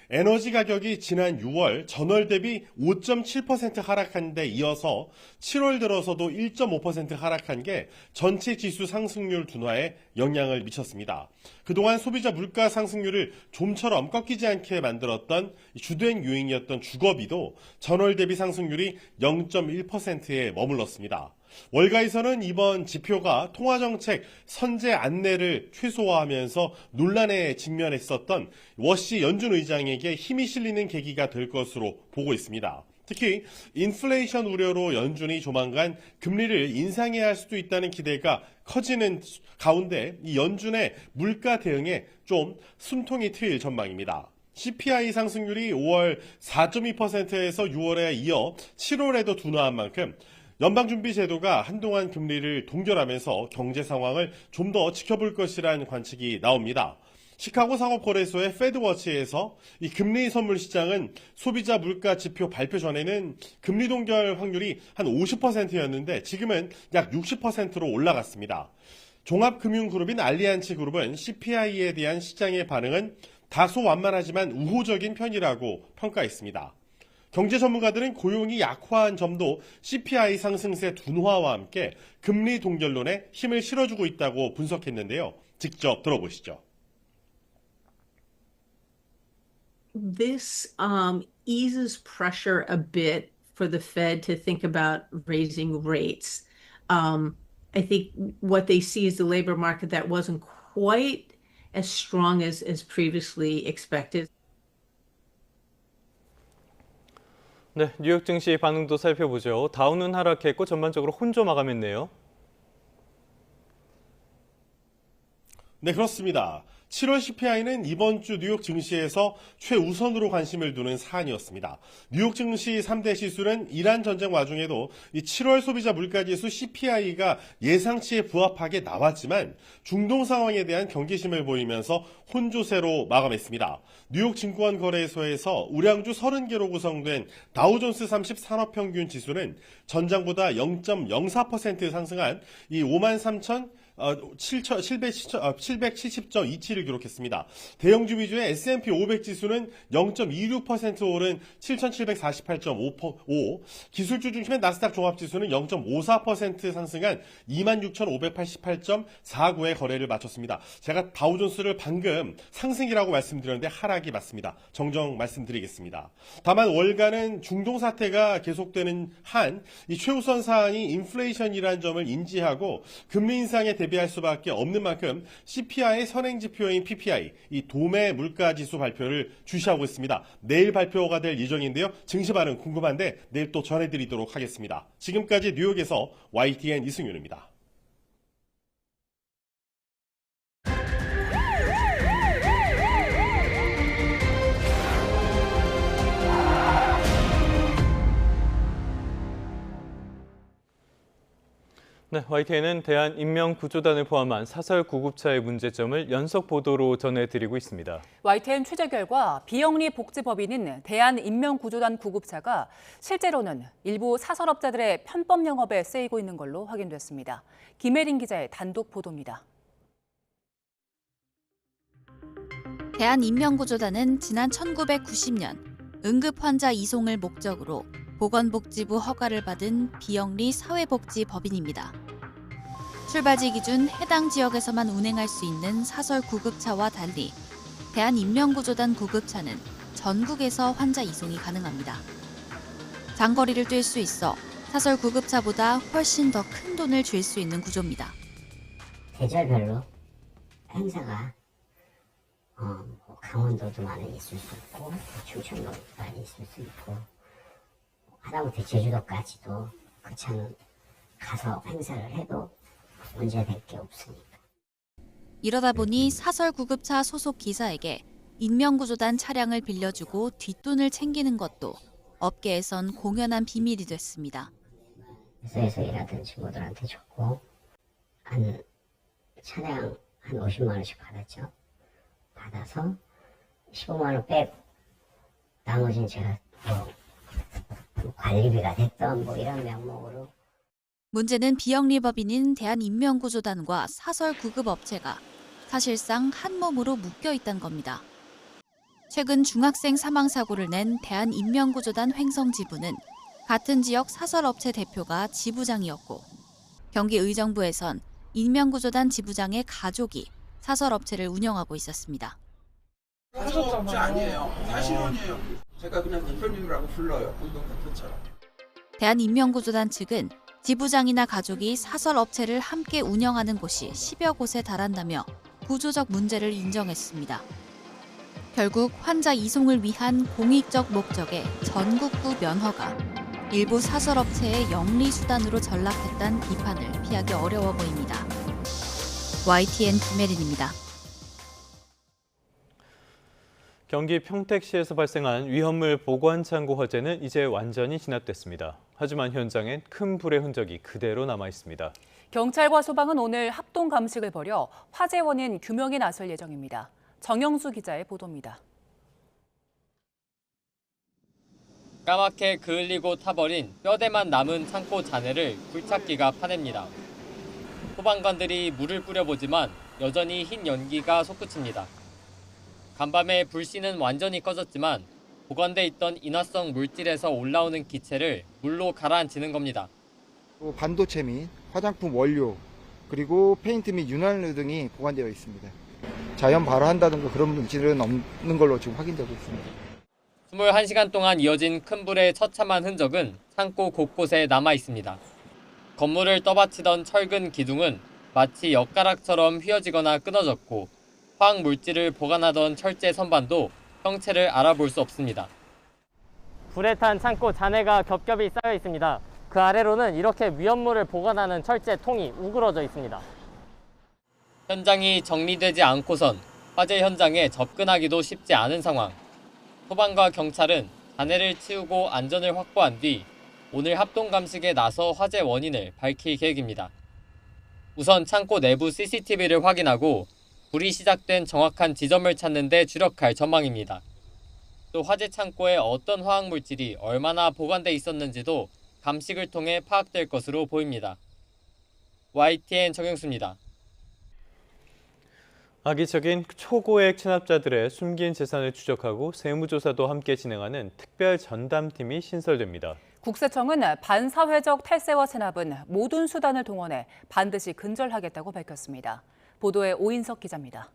에너지 가격이 지난 6월 전월 대비 5.7% 하락한 데 이어서 7월 들어서도 1.5% 하락한 게 전체 지수 상승률 둔화에 영향을 미쳤습니다. 그동안 소비자 물가 상승률을 좀처럼 꺾이지 않게 만들었던 주된 요인이었던 주거비도 전월 대비 상승률이 0.1%에 머물렀습니다. 월가에서는 이번 지표가 통화정책 선제 안내를 최소화하면서 논란에 직면했었던 워시 연준 의장에게 힘이 실리는 계기가 될 것으로 보고 있습니다. 특히 인플레이션 우려로 연준이 조만간 금리를 인상해야 할 수도 있다는 기대가 커지는 가운데 이 연준의 물가 대응에 좀 숨통이 트일 전망입니다. CPI 상승률이 5월 4.2%에서 6월에 이어 7월에도 둔화한 만큼 연방준비제도가 한동안 금리를 동결하면서 경제 상황을 좀 더 지켜볼 것이라는 관측이 나옵니다. 시카고 상업거래소의 페드워치에서 이 금리 선물 시장은 소비자 물가 지표 발표 전에는 금리 동결 확률이 한 50%였는데 지금은 약 60%로 올라갔습니다. 종합금융그룹인 알리안츠 그룹은 CPI에 대한 시장의 반응은 다소 완만하지만 우호적인 편이라고 평가했습니다. 경제 전문가들은 고용이 약화한 점도 CPI 상승세 둔화와 함께 금리 동결론에 힘을 실어주고 있다고 분석했는데요. 직접 들어보시죠. This eases pressure a bit for the Fed to think about raising rates. I think what they see is the labor market that wasn't quite as strong as previously expected. 네, 뉴욕 증시 반응도 살펴보죠. 다우는 하락했고 전반적으로 혼조 마감했네요. 네, 그렇습니다. 7월 CPI는 이번 주 뉴욕 증시에서 최우선으로 관심을 두는 사안이었습니다. 뉴욕 증시 3대 지수는 이란 전쟁 와중에도 이 7월 소비자 물가지수 CPI가 예상치에 부합하게 나왔지만 중동 상황에 대한 경계심을 보이면서 혼조세로 마감했습니다. 뉴욕 증권거래소에서 우량주 30개로 구성된 다우존스 30 산업평균 지수는 전장보다 0.04% 상승한 이 53,770.27를 기록했습니다. 대형주 위주의 S&P 500 지수는 0.26% 오른 7,748.5, 기술주 중심의 나스닥 종합지수는 0.54% 상승한 26,588.49의 거래를 마쳤습니다. 제가 다우존스를 방금 상승이라고 말씀드렸는데 하락이 맞습니다. 정정 말씀드리겠습니다. 다만 월가는 중동 사태가 계속되는 한 이 최우선 사안이 인플레이션이라는 점을 인지하고 금리 인상에 대비할 수밖에 없는 만큼 CPI의 선행지표인 PPI, 이 도매 물가지수 발표를 주시하고 있습니다. 내일 발표가 될 예정인데요. 증시 반응 궁금한데 내일 또 전해드리도록 하겠습니다. 지금까지 뉴욕에서 YTN 이승윤입니다. 네, YTN은 대한인명구조단을 포함한 사설 구급차의 문제점을 연속 보도로 전해드리고 있습니다. YTN 취재 결과 비영리 복지법인인 대한인명구조단 구급차가 실제로는 일부 사설업자들의 편법 영업에 쓰이고 있는 걸로 확인됐습니다. 김혜린 기자의 단독 보도입니다. 대한인명구조단은 지난 1990년 응급환자 이송을 목적으로 보건복지부 허가를 받은 비영리 사회복지법인입니다. 출발지 기준 해당 지역에서만 운행할 수 있는 사설 구급차와 달리 대한인명구조단 구급차는 전국에서 환자 이송이 가능합니다. 장거리를 뛸 수 있어 사설 구급차보다 훨씬 더 큰 돈을 줄 수 있는 구조입니다. 계절별로 행사가 강원도도 많이 있을 수 있고 충청도도 많이 있을 수 있고 하다못해 제주도까지도 그 차는 가서 행사를 해도 문제될 게 없으니까. 이러다 보니 사설 구급차 소속 기사에게 인명구조단 차량을 빌려주고 뒷돈을 챙기는 것도 업계에선 공연한 비밀이 됐습니다. 회사에서 일하던 친구들한테 줬고 차량 한 50만 원씩 받았죠. 받아서 15만 원 빼고 나머지는 제가 관리비가 됐던 이런 명목으로. 문제는 비영리법인인 대한인명구조단과 사설 구급업체가 사실상 한 몸으로 묶여 있다는 겁니다. 최근 중학생 사망 사고를 낸 대한인명구조단 횡성지부는 같은 지역 사설업체 대표가 지부장이었고 경기 의정부에선 인명구조단 지부장의 가족이 사설업체를 운영하고 있었습니다. 사설업체 아니에요. 사실혼이에요. 제가 그냥 대표님이라고 불러요. 공동대표처럼. 대한인명구조단 측은 지부장이나 가족이 사설업체를 함께 운영하는 곳이 10여 곳에 달한다며 구조적 문제를 인정했습니다. 결국 환자 이송을 위한 공익적 목적의 전국구 면허가 일부 사설업체의 영리수단으로 전락했다는 비판을 피하기 어려워 보입니다. YTN 김혜린입니다. 경기 평택시에서 발생한 위험물 보관 창고 화재는 이제 완전히 진압됐습니다. 하지만 현장엔 큰 불의 흔적이 그대로 남아 있습니다. 경찰과 소방은 오늘 합동 감식을 벌여 화재 원인 규명에 나설 예정입니다. 정영수 기자의 보도입니다. 까맣게 그을리고 타버린 뼈대만 남은 창고 잔해를 굴착기가 파냅니다. 소방관들이 물을 뿌려보지만 여전히 흰 연기가 솟구칩니다. 간밤에 불씨는 완전히 꺼졌지만 보관돼 있던 인화성 물질에서 올라오는 기체를 물로 가라앉히는 겁니다. 반도체 및 화장품 원료, 그리고 페인트 및 윤활유 등이 보관되어 있습니다. 자연 발화한다든가 그런 물질은 없는 걸로 지금 확인되고 있습니다. 21시간 동안 이어진 큰 불의 처참한 흔적은 창고 곳곳에 남아 있습니다. 건물을 떠받치던 철근 기둥은 마치 엿가락처럼 휘어지거나 끊어졌고 화학 물질을 보관하던 철제 선반도 형체를 알아볼 수 없습니다. 불에 탄 창고 잔해가 겹겹이 쌓여 있습니다. 그 아래로는 이렇게 위험물을 보관하는 철제 통이 우그러져 있습니다. 현장이 정리되지 않고선 화재 현장에 접근하기도 쉽지 않은 상황. 소방과 경찰은 잔해를 치우고 안전을 확보한 뒤 오늘 합동 감식에 나서 화재 원인을 밝힐 계획입니다. 우선 창고 내부 CCTV를 확인하고 불이 시작된 정확한 지점을 찾는 데 주력할 전망입니다. 또 화재 창고에 어떤 화학물질이 얼마나 보관돼 있었는지도 감식을 통해 파악될 것으로 보입니다. YTN 정영수입니다. 악의적인 초고액 체납자들의 숨긴 재산을 추적하고 세무조사도 함께 진행하는 특별 전담팀이 신설됩니다. 국세청은 반사회적 탈세와 체납은 모든 수단을 동원해 반드시 근절하겠다고 밝혔습니다. 보도에 오인석 기자입니다.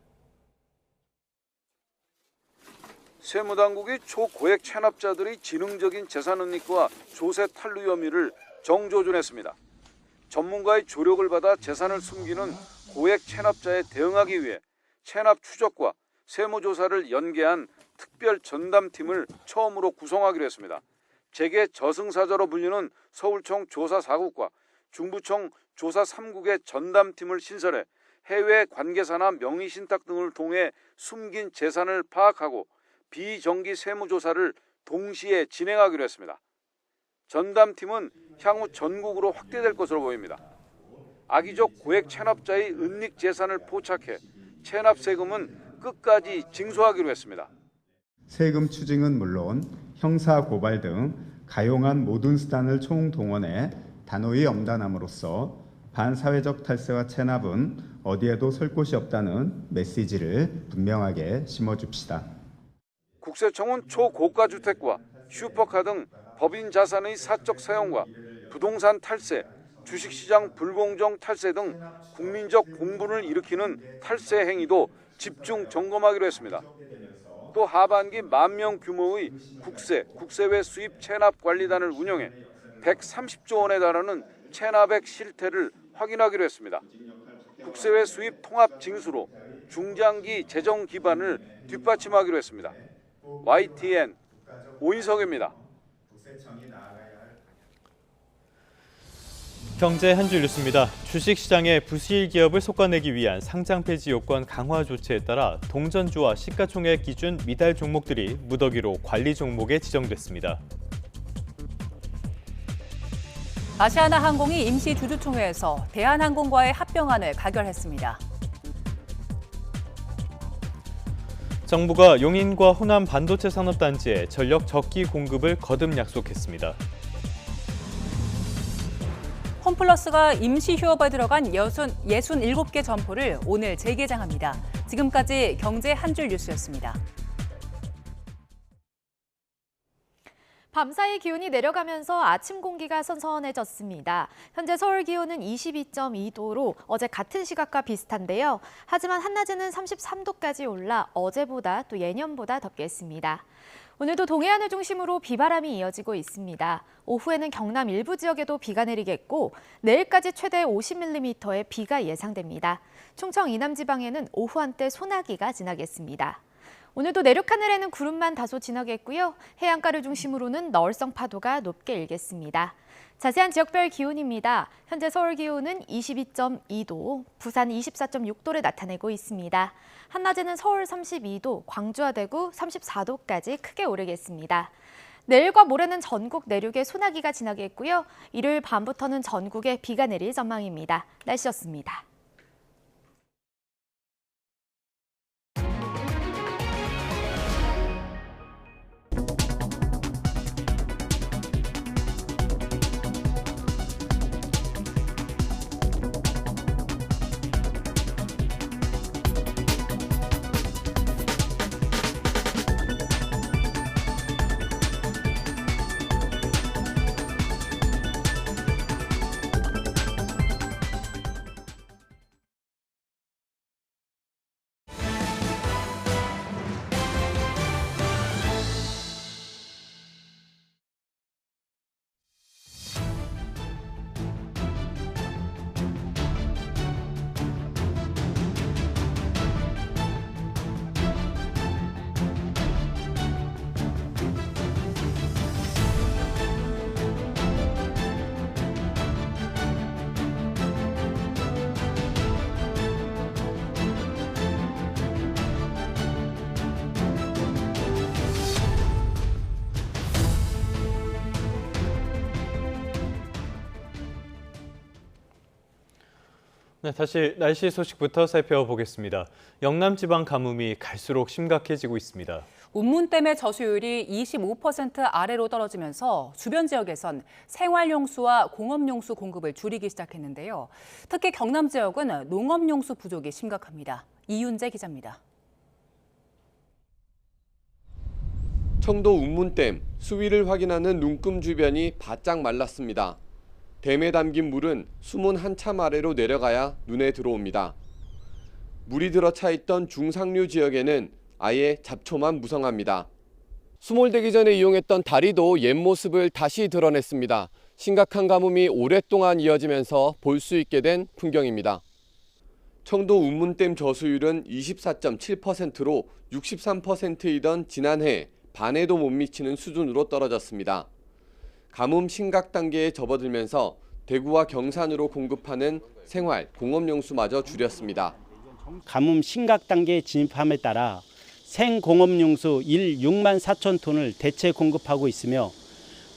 세무당국이 초고액 체납자들의 지능적인 재산 은닉과 조세 탈루 혐의를 정조준했습니다. 전문가의 조력을 받아 재산을 숨기는 고액 체납자에 대응하기 위해 체납 추적과 세무조사를 연계한 특별 전담팀을 처음으로 구성하기로 했습니다. 재계 저승사자로 불리는 서울청 조사 4국과 중부청 조사 3국의 전담팀을 신설해 해외 관계사나 명의신탁 등을 통해 숨긴 재산을 파악하고 비정기 세무조사를 동시에 진행하기로 했습니다. 전담팀은 향후 전국으로 확대될 것으로 보입니다. 악의적 고액 체납자의 은닉 재산을 포착해 체납 세금은 끝까지 징수하기로 했습니다. 세금 추징은 물론 형사 고발 등 가용한 모든 수단을 총동원해 단호히 엄단함으로써 반사회적 탈세와 체납은 어디에도 설 곳이 없다는 메시지를 분명하게 심어줍시다. 국세청은 초고가 주택과 슈퍼카 등 법인 자산의 사적 사용과 부동산 탈세, 주식시장 불공정 탈세 등 국민적 공분을 일으키는 탈세 행위도 집중 점검하기로 했습니다. 또 하반기 10,000명 규모의 국세외 수입 체납 관리단을 운영해 130조 원에 달하는 체납액 실태를 확인하기로 했습니다. 국세외 수입 통합 징수로 중장기 재정 기반을 뒷받침하기로 했습니다. YTN 오인석입니다. 경제 한 줄 뉴스입니다. 주식시장의 부실 기업을 솎아내기 위한 상장 폐지 요건 강화 조치에 따라 동전주와 시가총액 기준 미달 종목들이 무더기로 관리 종목에 지정됐습니다. 아시아나항공이 임시 주주총회에서 대한항공과의 합병안을 가결했습니다. 정부가 용인과 호남 반도체 산업단지에 전력 적기 공급을 거듭 약속했습니다. 홈플러스가 임시 휴업에 들어간 67개 점포를 오늘 재개장합니다. 지금까지 경제 한 줄 뉴스였습니다. 밤사이 기온이 내려가면서 아침 공기가 선선해졌습니다. 현재 서울 기온은 22.2도로 어제 같은 시각과 비슷한데요. 하지만 한낮에는 33도까지 올라 어제보다 또 예년보다 덥겠습니다. 오늘도 동해안을 중심으로 비바람이 이어지고 있습니다. 오후에는 경남 일부 지역에도 비가 내리겠고 내일까지 최대 50mm의 비가 예상됩니다. 충청 이남 지방에는 오후 한때 소나기가 지나겠습니다. 오늘도 내륙 하늘에는 구름만 다소 지나겠고요. 해안가를 중심으로는 너울성 파도가 높게 일겠습니다. 자세한 지역별 기온입니다. 현재 서울 기온은 22.2도, 부산 24.6도를 나타내고 있습니다. 한낮에는 서울 32도, 광주와 대구 34도까지 크게 오르겠습니다. 내일과 모레는 전국 내륙에 소나기가 지나겠고요. 일요일 밤부터는 전국에 비가 내릴 전망입니다. 날씨였습니다. 네, 다시 날씨 소식부터 살펴보겠습니다. 영남 지방 가뭄이 갈수록 심각해지고 있습니다. 운문댐의 저수율이 25% 아래로 떨어지면서 주변 지역에선 생활용수와 공업용수 공급을 줄이기 시작했는데요. 특히 경남 지역은 농업용수 부족이 심각합니다. 이윤재 기자입니다. 청도 운문댐 수위를 확인하는 눈금 주변이 바짝 말랐습니다. 댐에 담긴 물은 수문 한참 아래로 내려가야 눈에 들어옵니다. 물이 들어차 있던 중상류 지역에는 아예 잡초만 무성합니다. 수몰되기 전에 이용했던 다리도 옛 모습을 다시 드러냈습니다. 심각한 가뭄이 오랫동안 이어지면서 볼 수 있게 된 풍경입니다. 청도 운문댐 저수율은 24.7%로 63%이던 지난해 반에도 못 미치는 수준으로 떨어졌습니다. 가뭄 심각 단계에 접어들면서 대구와 경산으로 공급하는 생활, 공업용수마저 줄였습니다. 가뭄 심각 단계에 진입함에 따라 생공업용수 6만 4천 톤을 대체 공급하고 있으며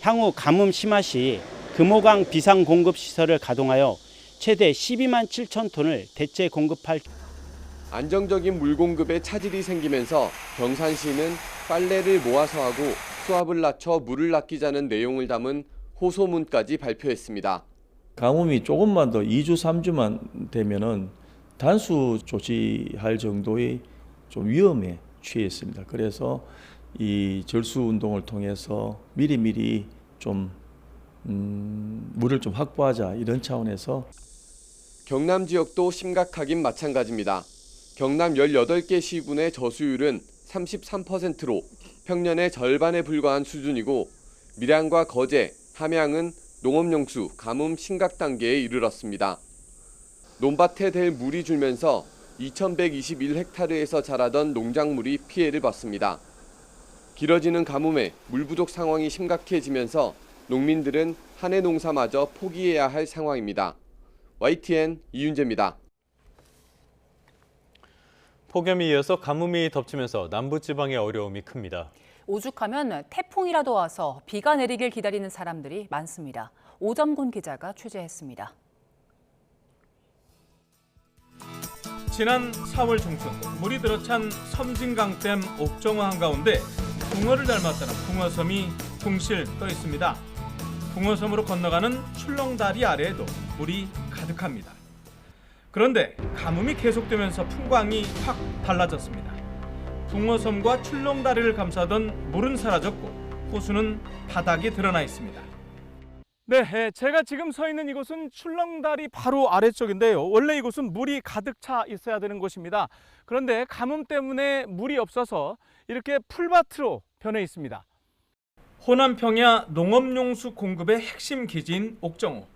향후 가뭄 심화 시 금호강 비상 공급 시설을 가동하여 최대 12만 7천 톤을 대체 공급할. 안정적인 물 공급에 차질이 생기면서 경산시는 빨래를 모아서 하고 수압을 낮춰 물을 아끼자는 내용을 담은 호소문까지 발표했습니다. 가뭄이 조금만 더 2주, 3주만 되면은 단수 조치할 정도의 좀 위험에 취했습니다. 그래서 이 절수 운동을 통해서 미리미리 좀 물을 좀 확보하자 이런 차원에서. 경남 지역도 심각하긴 마찬가지입니다. 경남 18개 시군의 저수율은 33%로 평년의 절반에 불과한 수준이고 밀양과 거제, 함양은 농업용수 가뭄 심각 단계에 이르렀습니다. 논밭에 댈 물이 줄면서 2121헥타르에서 자라던 농작물이 피해를 봤습니다. 길어지는 가뭄에 물 부족 상황이 심각해지면서 농민들은 한해 농사마저 포기해야 할 상황입니다. YTN 이윤재입니다. 폭염이 이어서 가뭄이 덮치면서 남부지방의 어려움이 큽니다. 오죽하면 태풍이라도 와서 비가 내리길 기다리는 사람들이 많습니다. 오점곤 기자가 취재했습니다. 지난 4월 중순 물이 들어찬 섬진강댐 옥정화 한가운데 붕어를 닮았다는 붕어섬이 붕실 떠 있습니다. 붕어섬으로 건너가는 출렁다리 아래에도 물이 가득합니다. 그런데 가뭄이 계속되면서 풍광이 확 달라졌습니다. 붕어섬과 출렁다리를 감싸던 물은 사라졌고 호수는 바닥이 드러나 있습니다. 네, 제가 지금 서 있는 이곳은 출렁다리 바로 아래쪽인데요. 원래 이곳은 물이 가득 차 있어야 되는 곳입니다. 그런데 가뭄 때문에 물이 없어서 이렇게 풀밭으로 변해 있습니다. 호남 평야 농업용수 공급의 핵심 기지인 옥정호.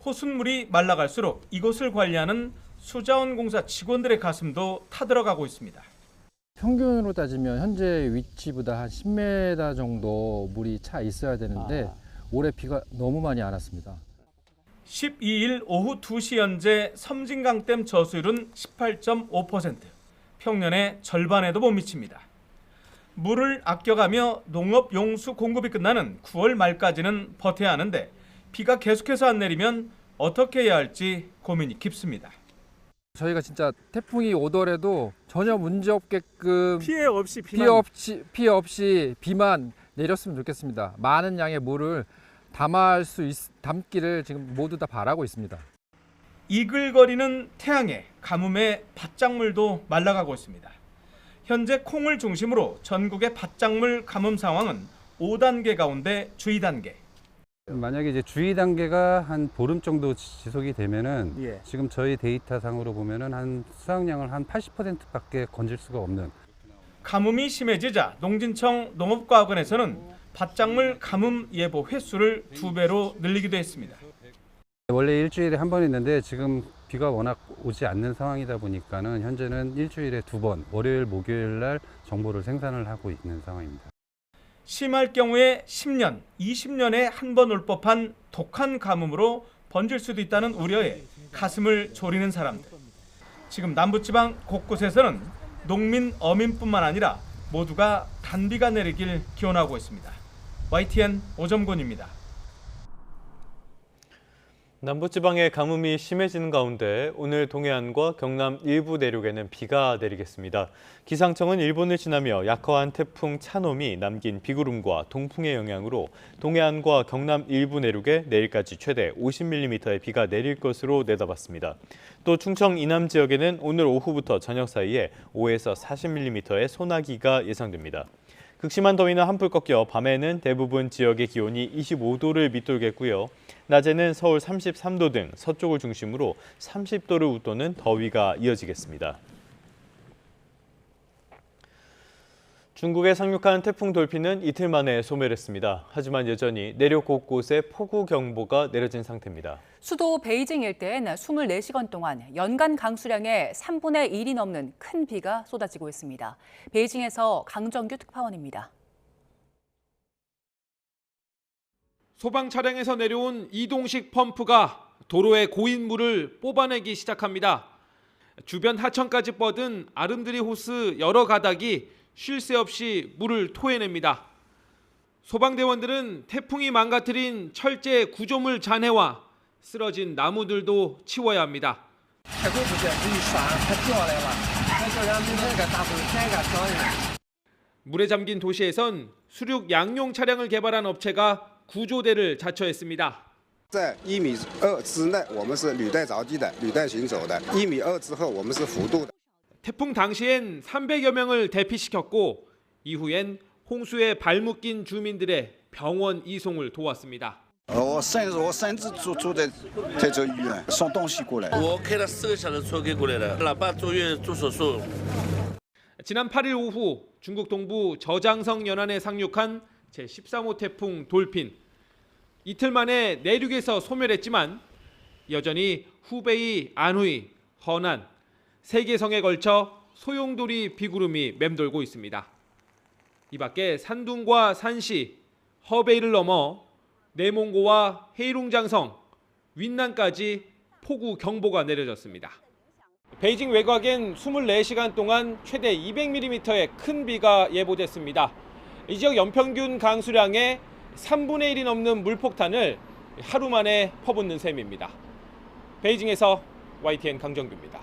호숫물이 말라갈수록 이곳을 관리하는 수자원공사 직원들의 가슴도 타들어가고 있습니다. 평균으로 따지면 현재 위치보다 한 10m 정도 물이 차 있어야 되는데 올해 비가 너무 많이 안 왔습니다. 12일 오후 2시 현재 섬진강댐 저수율은 18.5%, 평년의 절반에도 못 미칩니다. 물을 아껴가며 농업용수 공급이 끝나는 9월 말까지는 버텨야 하는데 비가 계속해서 안 내리면 어떻게 해야 할지 고민이 깊습니다. 저희가 진짜 태풍이 오더라도 전혀 문제 없게끔 피해 없이 비만 내렸으면 좋겠습니다. 많은 양의 물을 담기를 지금 모두 다 바라고 있습니다. 이글거리는 태양에 가뭄에 밭작물도 말라가고 있습니다. 현재 콩을 중심으로 전국의 밭작물 가뭄 상황은 5단계 가운데 주의 단계. 만약에 이제 주의 단계가 한 보름 정도 지속이 되면은 지금 저희 데이터상으로 보면은 한 수확량을 한 80%밖에 건질 수가 없는. 가뭄이 심해지자 농진청 농업과학원에서는 밭작물 가뭄 예보 횟수를 2배로 늘리기도 했습니다. 원래 일주일에 한 번 있는데 지금 비가 워낙 오지 않는 상황이다 보니까는 현재는 일주일에 2번, 월요일, 목요일 날 정보를 생산을 하고 있는 상황입니다. 심할 경우에 10년, 20년에 한 번 올 법한 독한 가뭄으로 번질 수도 있다는 우려에 가슴을 졸이는 사람들. 지금 남부지방 곳곳에서는 농민, 어민뿐만 아니라 모두가 단비가 내리길 기원하고 있습니다. YTN 오점곤입니다. 남부지방의 가뭄이 심해지는 가운데 오늘 동해안과 경남 일부 내륙에는 비가 내리겠습니다. 기상청은 일본을 지나며 약화한 태풍 차놈이 남긴 비구름과 동풍의 영향으로 동해안과 경남 일부 내륙에 내일까지 최대 50mm의 비가 내릴 것으로 내다봤습니다. 또 충청 이남 지역에는 오늘 오후부터 저녁 사이에 5에서 40mm의 소나기가 예상됩니다. 극심한 더위는 한풀 꺾여 밤에는 대부분 지역의 기온이 25도를 밑돌겠고요. 낮에는 서울 33도 등 서쪽을 중심으로 30도를 웃도는 더위가 이어지겠습니다. 중국에 상륙한 태풍 돌핀은 이틀 만에 소멸했습니다. 하지만 여전히 내륙 곳곳에 폭우 경보가 내려진 상태입니다. 수도 베이징 일대엔 24시간 동안 연간 강수량의 3분의 1이 넘는 큰 비가 쏟아지고 있습니다. 베이징에서 강정규 특파원입니다. 소방 차량에서 내려온 이동식 펌프가 도로의 고인 물을 뽑아내기 시작합니다. 주변 하천까지 뻗은 아름드리 호스 여러 가닥이 쉴 새 없이 물을 토해냅니다. 소방대원들은 태풍이 망가뜨린 철제 구조물 잔해와 쓰러진 나무들도 치워야 합니다. 물에 잠긴 도시에선 수륙 양용 차량을 개발한 업체가 구조대를 자처했습니다. 在1.2米之内，我们是履带着地的、履带行走的；1.2米之后，我们是幅度的。 태풍 당시엔 300여名을 대피시켰고 이후엔 홍수에 발묶인 주민들의 병원 이송을 도왔습니다. 我甚至住在泰州医院送东西过来。我开了4个小时车给过来的，老爸住院做手术。 지난 8일 오후 중국 동부 저장성 연안에 상륙한 제13호 태풍 돌핀. 이틀 만에 내륙에서 소멸했지만 여전히 후베이, 안후이, 허난, 3개 성에 걸쳐 소용돌이 비구름이 맴돌고 있습니다. 이 밖에 산둥과 산시, 허베이를 넘어 내몽고와 헤이룽장성, 윈난까지 폭우 경보가 내려졌습니다. 베이징 외곽엔 24시간 동안 최대 200mm의 큰 비가 예보됐습니다. 이 지역 연평균 강수량의 3분의 1이 넘는 물폭탄을 하루 만에 퍼붓는 셈입니다. 베이징에서 YTN 강정규입니다.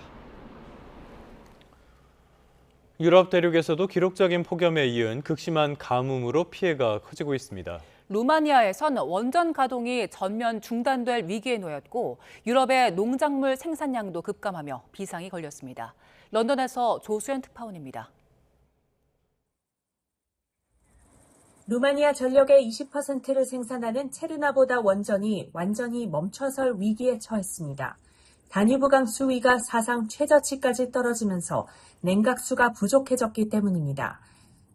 유럽 대륙에서도 기록적인 폭염에 이은 극심한 가뭄으로 피해가 커지고 있습니다. 루마니아에선 원전 가동이 전면 중단될 위기에 놓였고 유럽의 농작물 생산량도 급감하며 비상이 걸렸습니다. 런던에서 조수연 특파원입니다. 루마니아 전력의 20%를 생산하는 체르나보다 원전이 완전히 멈춰설 위기에 처했습니다. 다뉴브강 수위가 사상 최저치까지 떨어지면서 냉각수가 부족해졌기 때문입니다.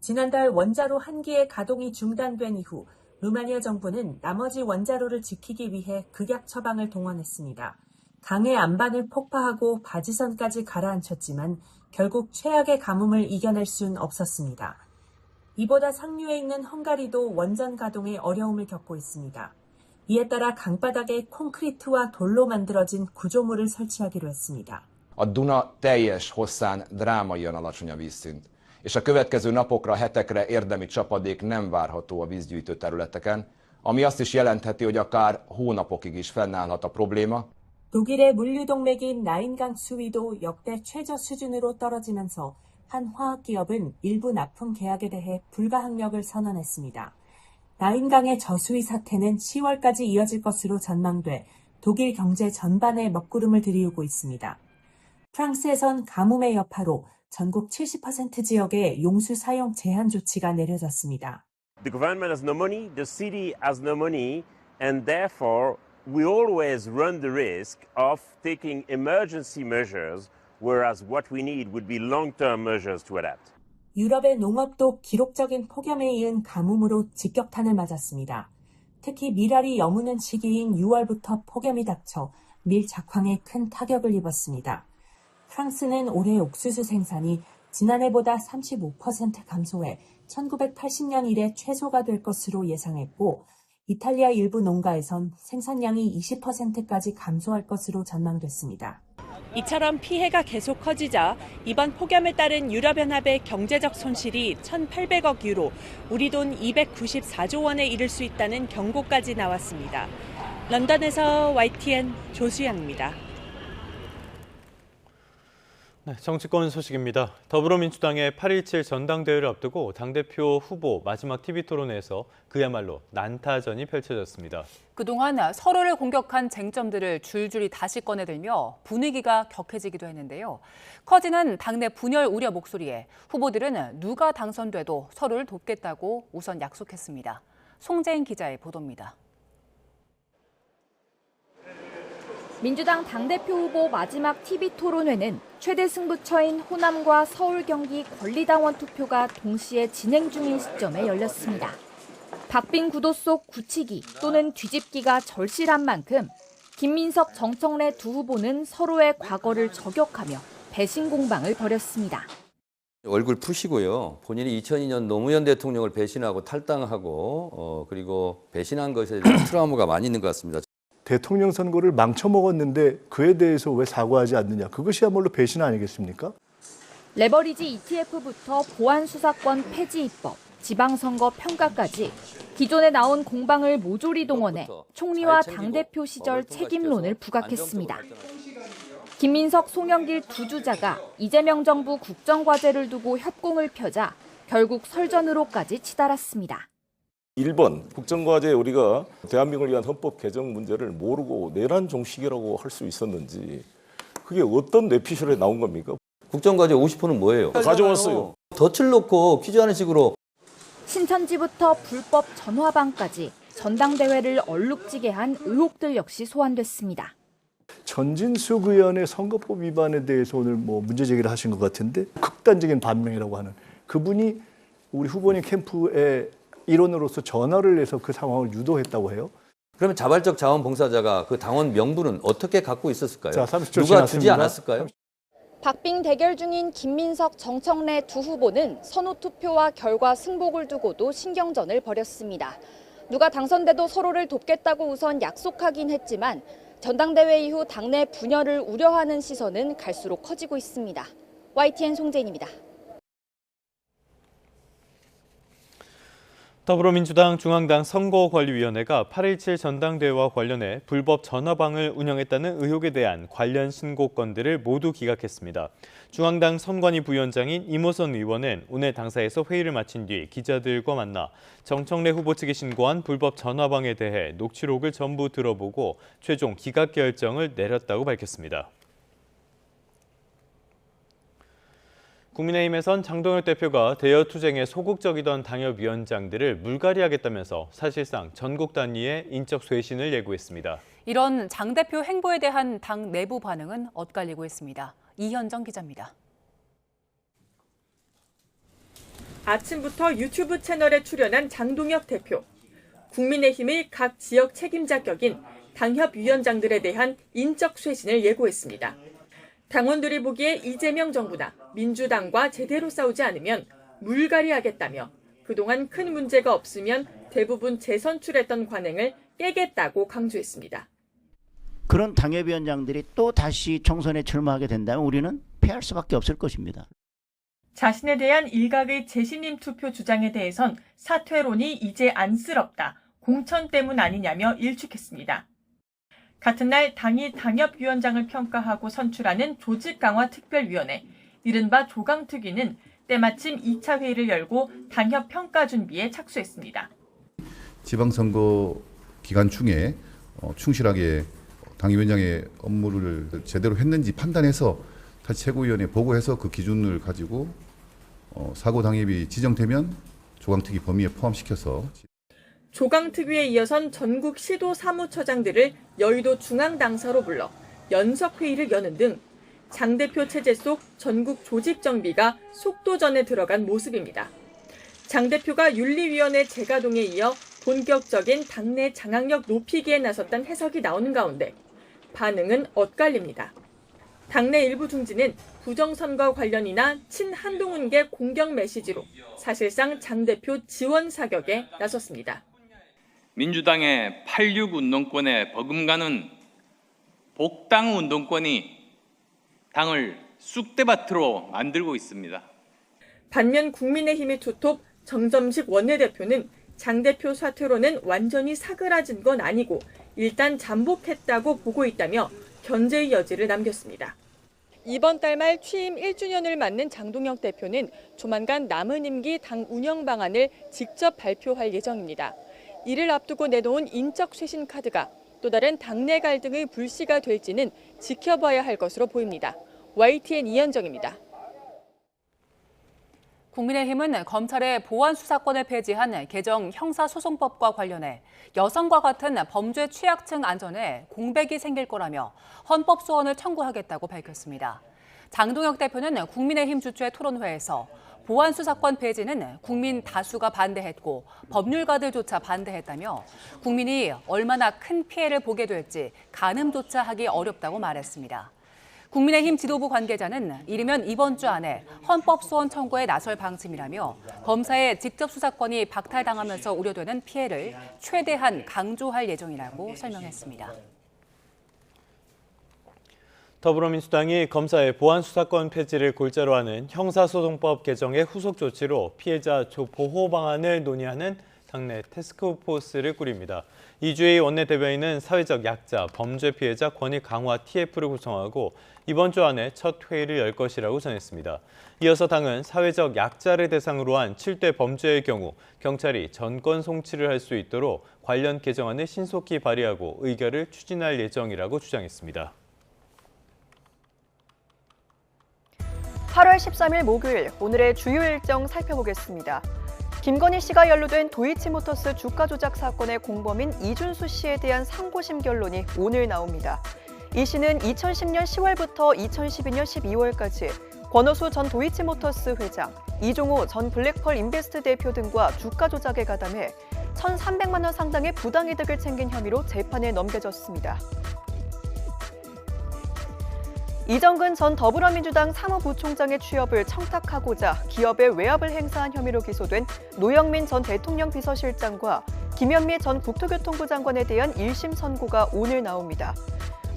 지난달 원자로 1기의 가동이 중단된 이후 루마니아 정부는 나머지 원자로를 지키기 위해 극약 처방을 동원했습니다. 강의 안반을 폭파하고 바지선까지 가라앉혔지만 결국 최악의 가뭄을 이겨낼 순 없었습니다. 이보다 상류에 있는 헝가리도 원전 가동에 어려움을 겪고 있습니다. 이에 따라 강바닥에 콘크리트와 돌로 만들어진 구조물을 설치하기로 했습니다. A Duna teljes hosszán drámaian alacsony a vízszint, és a következő napokra, hetekre érdemi csapadék nem várható a vízgyűjtő területeken, ami azt is jelentheti, hogy akár hónapokig is fennállhat a probléma. 독일의 물류동맥인 라인강 수위도 역대 최저 수준으로 떨어지면서 한 화학기업은 일부 납품 계약에 대해 불가항력을 선언했습니다. 라인강의 저수위 사태는 10월까지 이어질 것으로 전망돼 독일 경제 전반에 먹구름을 들이우고 있습니다. 프랑스에선 가뭄의 여파로 전국 70% 지역에 용수 사용 제한 조치가 내려졌습니다. The government has no money, the city has no money, and therefore we always run the risk of taking emergency measures, whereas what we need would be long-term measures to adapt. 유럽의 농업도 기록적인 폭염에 이은 가뭄으로 직격탄을 맞았습니다. 특히 밀알이 여무는 시기인 6월부터 폭염이 닥쳐 밀 작황에 큰 타격을 입었습니다. 프랑스는 올해 옥수수 생산이 지난해보다 35% 감소해 1980년 이래 최소가 될 것으로 예상했고 이탈리아 일부 농가에선 생산량이 20%까지 감소할 것으로 전망됐습니다. 이처럼 피해가 계속 커지자 이번 폭염에 따른 유럽연합의 경제적 손실이 1,800억 유로, 우리 돈 294조 원에 이를 수 있다는 경고까지 나왔습니다. 런던에서 YTN 조수영입니다. 네, 정치권 소식입니다. 더불어민주당의 8.17 전당대회를 앞두고 당대표 후보 마지막 TV토론회에서 그야말로 난타전이 펼쳐졌습니다. 그동안 서로를 공격한 쟁점들을 줄줄이 다시 꺼내들며 분위기가 격해지기도 했는데요. 커지는 당내 분열 우려 목소리에 후보들은 누가 당선돼도 서로를 돕겠다고 우선 약속했습니다. 송재인 기자의 보도입니다. 민주당 당대표 후보 마지막 TV토론회는 최대 승부처인 호남과 서울, 경기 권리당원 투표가 동시에 진행 중인 시점에 열렸습니다. 박빙 구도 속 굳히기 또는 뒤집기가 절실한 만큼 김민석, 정청래 두 후보는 서로의 과거를 저격하며 배신 공방을 벌였습니다. 얼굴 푸시고요. 본인이 2002년 노무현 대통령을 배신하고 탈당하고 그리고 배신한 것에 대한 트라우마가 많이 있는 것 같습니다. 대통령 선거를 망쳐먹었는데 그에 대해서 왜 사과하지 않느냐. 그것이야말로 배신 아니겠습니까? 레버리지 ETF부터 보안수사권 폐지 입법, 지방선거 평가까지 기존에 나온 공방을 모조리 동원해 총리와 당대표 시절 책임론을 부각했습니다. 김민석, 송영길 두 주자가 이재명 정부 국정과제를 두고 협공을 펴자 결국 설전으로까지 치달았습니다. 1번 국정과제에 우리가 대한민국을 위한 헌법 개정 문제를 모르고 내란 종식이라고 할 수 있었는지 그게 어떤 뇌피셜에 나온 겁니까? 국정과제 50%는 뭐예요? 가져왔어요. 덫을 놓고 퀴즈하는 식으로. 신천지부터 불법 전화방까지 전당대회를 얼룩지게 한 의혹들 역시 소환됐습니다. 전진숙 의원의 선거법 위반에 대해서 오늘 문제 제기를 하신 것 같은데 극단적인 반명이라고 하는 그분이 우리 후보님 캠프에 일원으로서 전화를 해서 그 상황을 유도했다고 해요. 그러면 자발적 자원봉사자가 그 당원 명부는 어떻게 갖고 있었을까요? 자, 30초 누가 지났습니다. 주지 않았을까요? 박빙 대결 중인 김민석, 정청래 두 후보는 선호 투표와 결과 승복을 두고도 신경전을 벌였습니다. 누가 당선돼도 서로를 돕겠다고 우선 약속하긴 했지만 전당대회 이후 당내 분열을 우려하는 시선은 갈수록 커지고 있습니다. YTN 송재인입니다. 더불어민주당 중앙당 선거관리위원회가 8.17 전당대회와 관련해 불법 전화방을 운영했다는 의혹에 대한 관련 신고건들을 모두 기각했습니다. 중앙당 선관위 부위원장인 이모선 의원은 오늘 당사에서 회의를 마친 뒤 기자들과 만나 정청래 후보 측이 신고한 불법 전화방에 대해 녹취록을 전부 들어보고 최종 기각 결정을 내렸다고 밝혔습니다. 국민의힘에선 장동혁 대표가 대여 투쟁에 소극적이던 당협위원장들을 물갈이하겠다면서 사실상 전국 단위의 인적 쇄신을 예고했습니다. 이런 장 대표 행보에 대한 당 내부 반응은 엇갈리고 있습니다. 이현정 기자입니다. 아침부터 유튜브 채널에 출연한 장동혁 대표. 국민의힘의 각 지역 책임자 격인 당협위원장들에 대한 인적 쇄신을 예고했습니다. 당원들이 보기에 이재명 정부나 민주당과 제대로 싸우지 않으면 물갈이하겠다며 그동안 큰 문제가 없으면 대부분 재선출했던 관행을 깨겠다고 강조했습니다. 그런 당협위원장들이 또 다시 총선에 출마하게 된다면 우리는 패할 수밖에 없을 것입니다. 자신에 대한 일각의 재신임 투표 주장에 대해선 사퇴론이 이제 안쓰럽다, 공천 때문 아니냐며 일축했습니다. 같은 날 당이 당협위원장을 평가하고 선출하는 조직강화특별위원회, 이른바 조강특위는 때마침 2차 회의를 열고 당협 평가 준비에 착수했습니다. 지방선거 기간 중에 충실하게 당위원장의 업무를 제대로 했는지 판단해서 다시 최고위원회에 보고해서 그 기준을 가지고 사고 당협이 지정되면 조강특위 범위에 포함시켜서 조강특위에 이어선 전국 시도 사무처장들을 여의도 중앙당사로 불러 연석회의를 여는 등 장 대표 체제 속 전국 조직 정비가 속도전에 들어간 모습입니다. 장 대표가 윤리위원회 재가동에 이어 본격적인 당내 장악력 높이기에 나섰다는 해석이 나오는 가운데 반응은 엇갈립니다. 당내 일부 중진은 부정선거 관련이나 친한동훈계 공격 메시지로 사실상 장 대표 지원 사격에 나섰습니다. 민주당의 86 운동권에 버금가는 복당 운동권이 당을 쑥대밭으로 만들고 있습니다. 반면 국민의힘의 투톱 정점식 원내대표는 장 대표 사퇴로는 완전히 사그라진 건 아니고 일단 잠복했다고 보고 있다며 견제의 여지를 남겼습니다. 이번 달 말 취임 1주년을 맞는 장동혁 대표는 조만간 남은 임기 당 운영 방안을 직접 발표할 예정입니다. 이를 앞두고 내놓은 인적 쇄신 카드가 또 다른 당내 갈등의 불씨가 될지는 지켜봐야 할 것으로 보입니다. YTN 이현정입니다. 국민의힘은 검찰의 보안 수사권을 폐지한 개정 형사소송법과 관련해 여성과 같은 범죄 취약층 안전에 공백이 생길 거라며 헌법 소원을 청구하겠다고 밝혔습니다. 장동혁 대표는 국민의힘 주최 토론회에서 보안 수사권 폐지는 국민 다수가 반대했고 법률가들조차 반대했다며 국민이 얼마나 큰 피해를 보게 될지 가늠조차 하기 어렵다고 말했습니다. 국민의힘 지도부 관계자는 이르면 이번 주 안에 헌법 소원 청구에 나설 방침이라며 검사의 직접 수사권이 박탈당하면서 우려되는 피해를 최대한 강조할 예정이라고 설명했습니다. 더불어민주당이 검사의 보안 수사권 폐지를 골자로 하는 형사소송법 개정의 후속 조치로 피해자 보호 방안을 논의하는 당내 태스크포스를 꾸립니다. 이주희 원내대변인은 사회적 약자, 범죄 피해자 권익 강화 TF를 구성하고 이번 주 안에 첫 회의를 열 것이라고 전했습니다. 이어서 당은 사회적 약자를 대상으로 한 7대 범죄의 경우 경찰이 전권 송치를 할 수 있도록 관련 개정안을 신속히 발의하고 의결을 추진할 예정이라고 주장했습니다. 8월 13일 목요일, 오늘의 주요 일정 살펴보겠습니다. 김건희 씨가 연루된 도이치모터스 주가 조작 사건의 공범인 이준수 씨에 대한 상고심 결론이 오늘 나옵니다. 이 씨는 2010년 10월부터 2012년 12월까지 권오수 전 도이치모터스 회장, 이종호 전 블랙펄 인베스트 대표 등과 주가 조작에 가담해 1,300만 원 상당의 부당이득을 챙긴 혐의로 재판에 넘겨졌습니다. 이정근 전 더불어민주당 사무부총장의 취업을 청탁하고자 기업에 외압을 행사한 혐의로 기소된 노영민 전 대통령 비서실장과 김현미 전 국토교통부 장관에 대한 1심 선고가 오늘 나옵니다.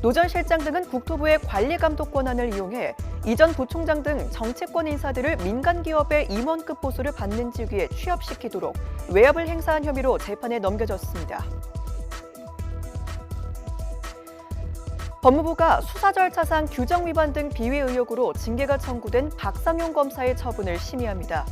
노 전 실장 등은 국토부의 관리감독 권한을 이용해 이 전 부총장 등 정치권 인사들을 민간 기업의 임원급 보수를 받는 직위에 취업시키도록 외압을 행사한 혐의로 재판에 넘겨졌습니다. 법무부가 수사 절차상 규정 위반 등 비위 의혹으로 징계가 청구된 박상용 검사의 처분을 심의합니다.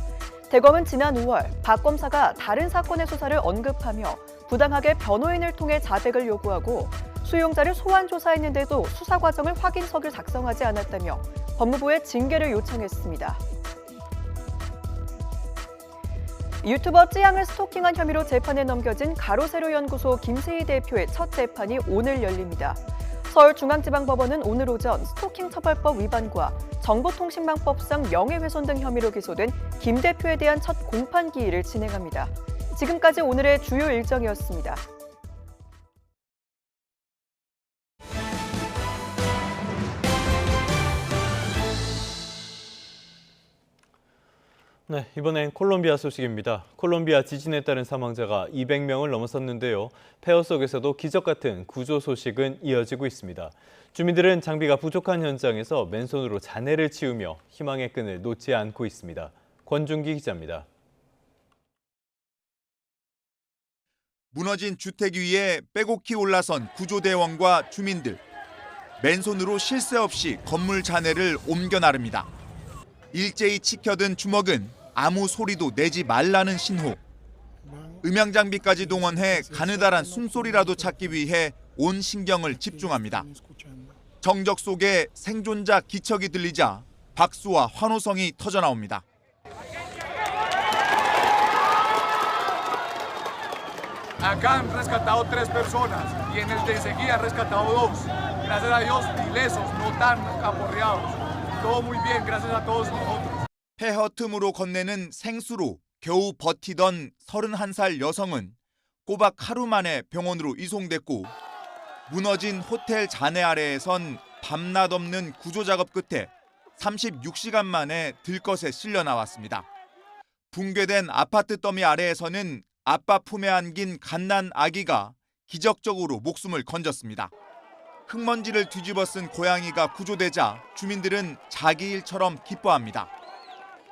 대검은 지난 5월 박 검사가 다른 사건의 수사를 언급하며 부당하게 변호인을 통해 자백을 요구하고 수용자를 소환 조사했는데도 수사 과정을 확인서를 작성하지 않았다며 법무부에 징계를 요청했습니다. 유튜버 쯔양을 스토킹한 혐의로 재판에 넘겨진 가로세로연구소 김세희 대표의 첫 재판이 오늘 열립니다. 서울중앙지방법원은 오늘 오전 스토킹 처벌법 위반과 정보통신망법상 명예훼손 등 혐의로 기소된 김 대표에 대한 첫 공판기일을 진행합니다. 지금까지 오늘의 주요 일정이었습니다. 네, 이번엔 콜롬비아 소식입니다. 콜롬비아 지진에 따른 사망자가 200명을 넘어섰는데요. 폐허 속에서도 기적 같은 구조 소식은 이어지고 있습니다. 주민들은 장비가 부족한 현장에서 맨손으로 잔해를 치우며 희망의 끈을 놓지 않고 있습니다. 권준기 기자입니다. 무너진 주택 위에 빼곡히 올라선 구조대원과 주민들. 맨손으로 쉴 새 없이 건물 잔해를 옮겨 나릅니다. 일제히 치켜든 주먹은 아무 소리도 내지 말라는 신호. 음향장비까지 동원해 가느다란 숨소리라도 찾기 위해 온 신경을 집중합니다. 정적 속에 생존자 기척이 들리자 박수와 환호성이 터져나옵니다. Acá han rescatado 3 personas y en el de enseguida han rescatado 2. Gracias a Dios, ilesos, no tan aporreados. Todo muy bien, gracias a todos nosotros. 폐허 틈으로 건네는 생수로 겨우 버티던 31살 여성은 꼬박 하루 만에 병원으로 이송됐고 무너진 호텔 잔해 아래에선 밤낮 없는 구조작업 끝에 36시간 만에 들것에 실려 나왔습니다. 붕괴된 아파트 더미 아래에서는 아빠 품에 안긴 갓난 아기가 기적적으로 목숨을 건졌습니다. 흙먼지를 뒤집어 쓴 고양이가 구조되자 주민들은 자기 일처럼 기뻐합니다.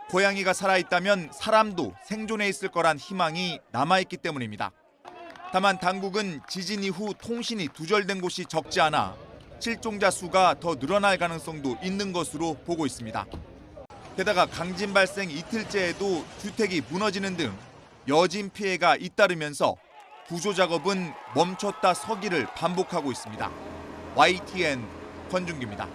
고양이가 살아있다면 사람도 생존해 있을 거란 희망이 남아있기 때문입니다. 다만 당국은 지진 이후 통신이 두절된 곳이 적지 않아 실종자 수가 더 늘어날 가능성도 있는 것으로 보고 있습니다. 게다가 강진 발생 이틀째에도 주택이 무너지는 등 여진 피해가 잇따르면서 구조 작업은 멈췄다 서기를 반복하고 있습니다. YTN 권준기입니다.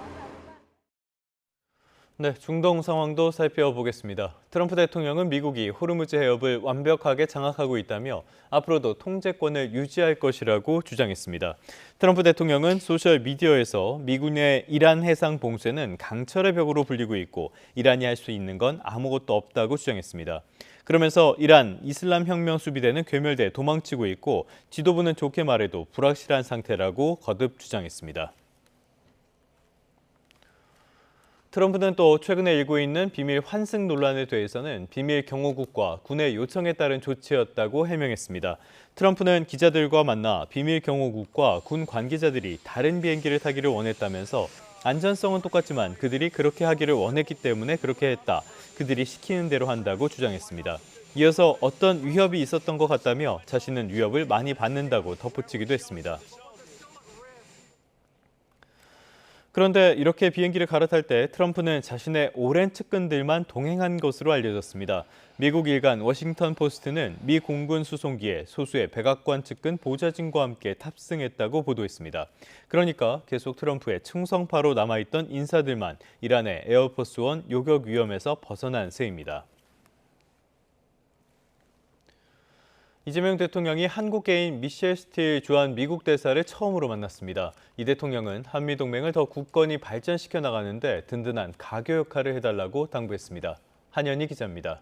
네, 중동 상황도 살펴보겠습니다. 트럼프 대통령은 미국이 호르무즈 해협을 완벽하게 장악하고 있다며 앞으로도 통제권을 유지할 것이라고 주장했습니다. 트럼프 대통령은 소셜미디어에서 미군의 이란 해상 봉쇄는 강철의 벽으로 불리고 있고 이란이 할 수 있는 건 아무것도 없다고 주장했습니다. 그러면서 이란 이슬람 혁명 수비대는 괴멸돼 도망치고 있고 지도부는 좋게 말해도 불확실한 상태라고 거듭 주장했습니다. 트럼프는 또 최근에 일고 있는 비밀 환승 논란에 대해서는 비밀 경호국과 군의 요청에 따른 조치였다고 해명했습니다. 트럼프는 기자들과 만나 비밀 경호국과 군 관계자들이 다른 비행기를 타기를 원했다면서 안전성은 똑같지만 그들이 그렇게 하기를 원했기 때문에 그렇게 했다. 그들이 시키는 대로 한다고 주장했습니다. 이어서 어떤 위협이 있었던 것 같다며 자신은 위협을 많이 받는다고 덧붙이기도 했습니다. 그런데 이렇게 비행기를 갈아탈 때 트럼프는 자신의 오랜 측근들만 동행한 것으로 알려졌습니다. 미국 일간 워싱턴 포스트는 미 공군 수송기에 소수의 백악관 측근 보좌진과 함께 탑승했다고 보도했습니다. 그러니까 계속 트럼프의 충성파로 남아있던 인사들만 이란의 에어포스원 요격 위험에서 벗어난 셈입니다. 이재명 대통령이 한국계인 미셸 스틸 주한 미국 대사를 처음으로 만났습니다. 이 대통령은 한미동맹을 더 굳건히 발전시켜 나가는데 든든한 가교 역할을 해달라고 당부했습니다. 한연희 기자입니다.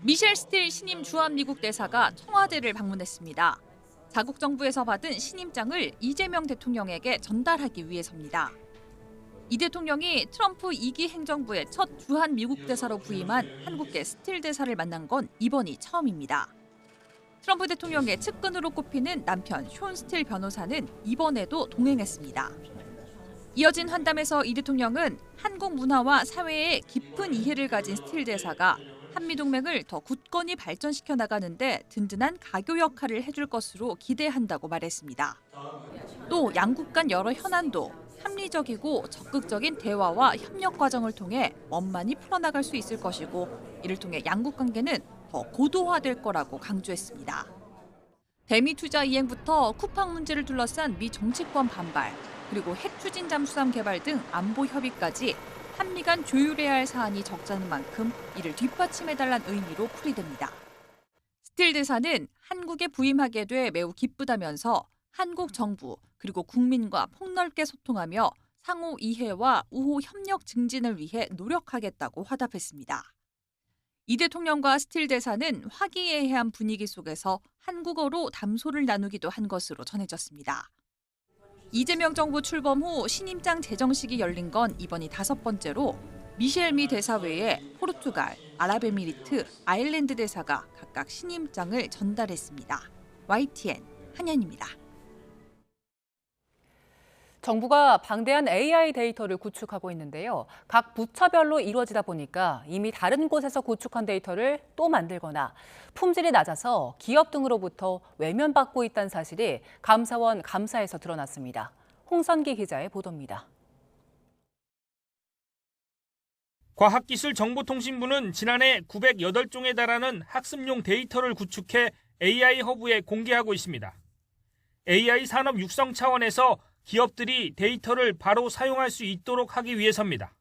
미셸 스틸 신임 주한 미국 대사가 청와대를 방문했습니다. 자국 정부에서 받은 신임장을 이재명 대통령에게 전달하기 위해서입니다. 이 대통령이 트럼프 2기 행정부의 첫 주한 미국 대사로 부임한 한국계 스틸 대사를 만난 건 이번이 처음입니다. 트럼프 대통령의 측근으로 꼽히는 남편 숀 스틸 변호사는 이번에도 동행했습니다. 이어진 환담에서 이 대통령은 한국 문화와 사회에 깊은 이해를 가진 스틸 대사가 한미동맹을 더 굳건히 발전시켜 나가는데 든든한 가교 역할을 해줄 것으로 기대한다고 말했습니다. 또 양국 간 여러 현안도 합리적이고 적극적인 대화와 협력 과정을 통해 원만히 풀어나갈 수 있을 것이고 이를 통해 양국 관계는 더 고도화될 거라고 강조했습니다. 대미 투자 이행부터 쿠팡 문제를 둘러싼 미 정치권 반발, 그리고 핵 추진 잠수함 개발 등 안보 협의까지 한미 간 조율해야 할 사안이 적잖은 만큼 이를 뒷받침해달란 의미로 풀이됩니다. 스틸 대사는 한국에 부임하게 돼 매우 기쁘다면서 한국 정부 그리고 국민과 폭넓게 소통하며 상호 이해와 우호 협력 증진을 위해 노력하겠다고 화답했습니다. 이 대통령과 스틸 대사는 화기애애한 분위기 속에서 한국어로 담소를 나누기도 한 것으로 전해졌습니다. 이재명 정부 출범 후 신임장 제정식이 열린 건 이번이 5번째로 미셸 미 대사 외에 포르투갈, 아랍에미리트, 아일랜드 대사가 각각 신임장을 전달했습니다. YTN 한현입니다. 정부가 방대한 AI 데이터를 구축하고 있는데요. 각 부처별로 이루어지다 보니까 이미 다른 곳에서 구축한 데이터를 또 만들거나 품질이 낮아서 기업 등으로부터 외면받고 있다는 사실이 감사원 감사에서 드러났습니다. 홍선기 기자의 보도입니다. 과학기술정보통신부는 지난해 908종에 달하는 학습용 데이터를 구축해 AI 허브에 공개하고 있습니다. AI 산업 육성 차원에서 기업들이 데이터를 바로 사용할 수 있도록 하기 위해서입니다.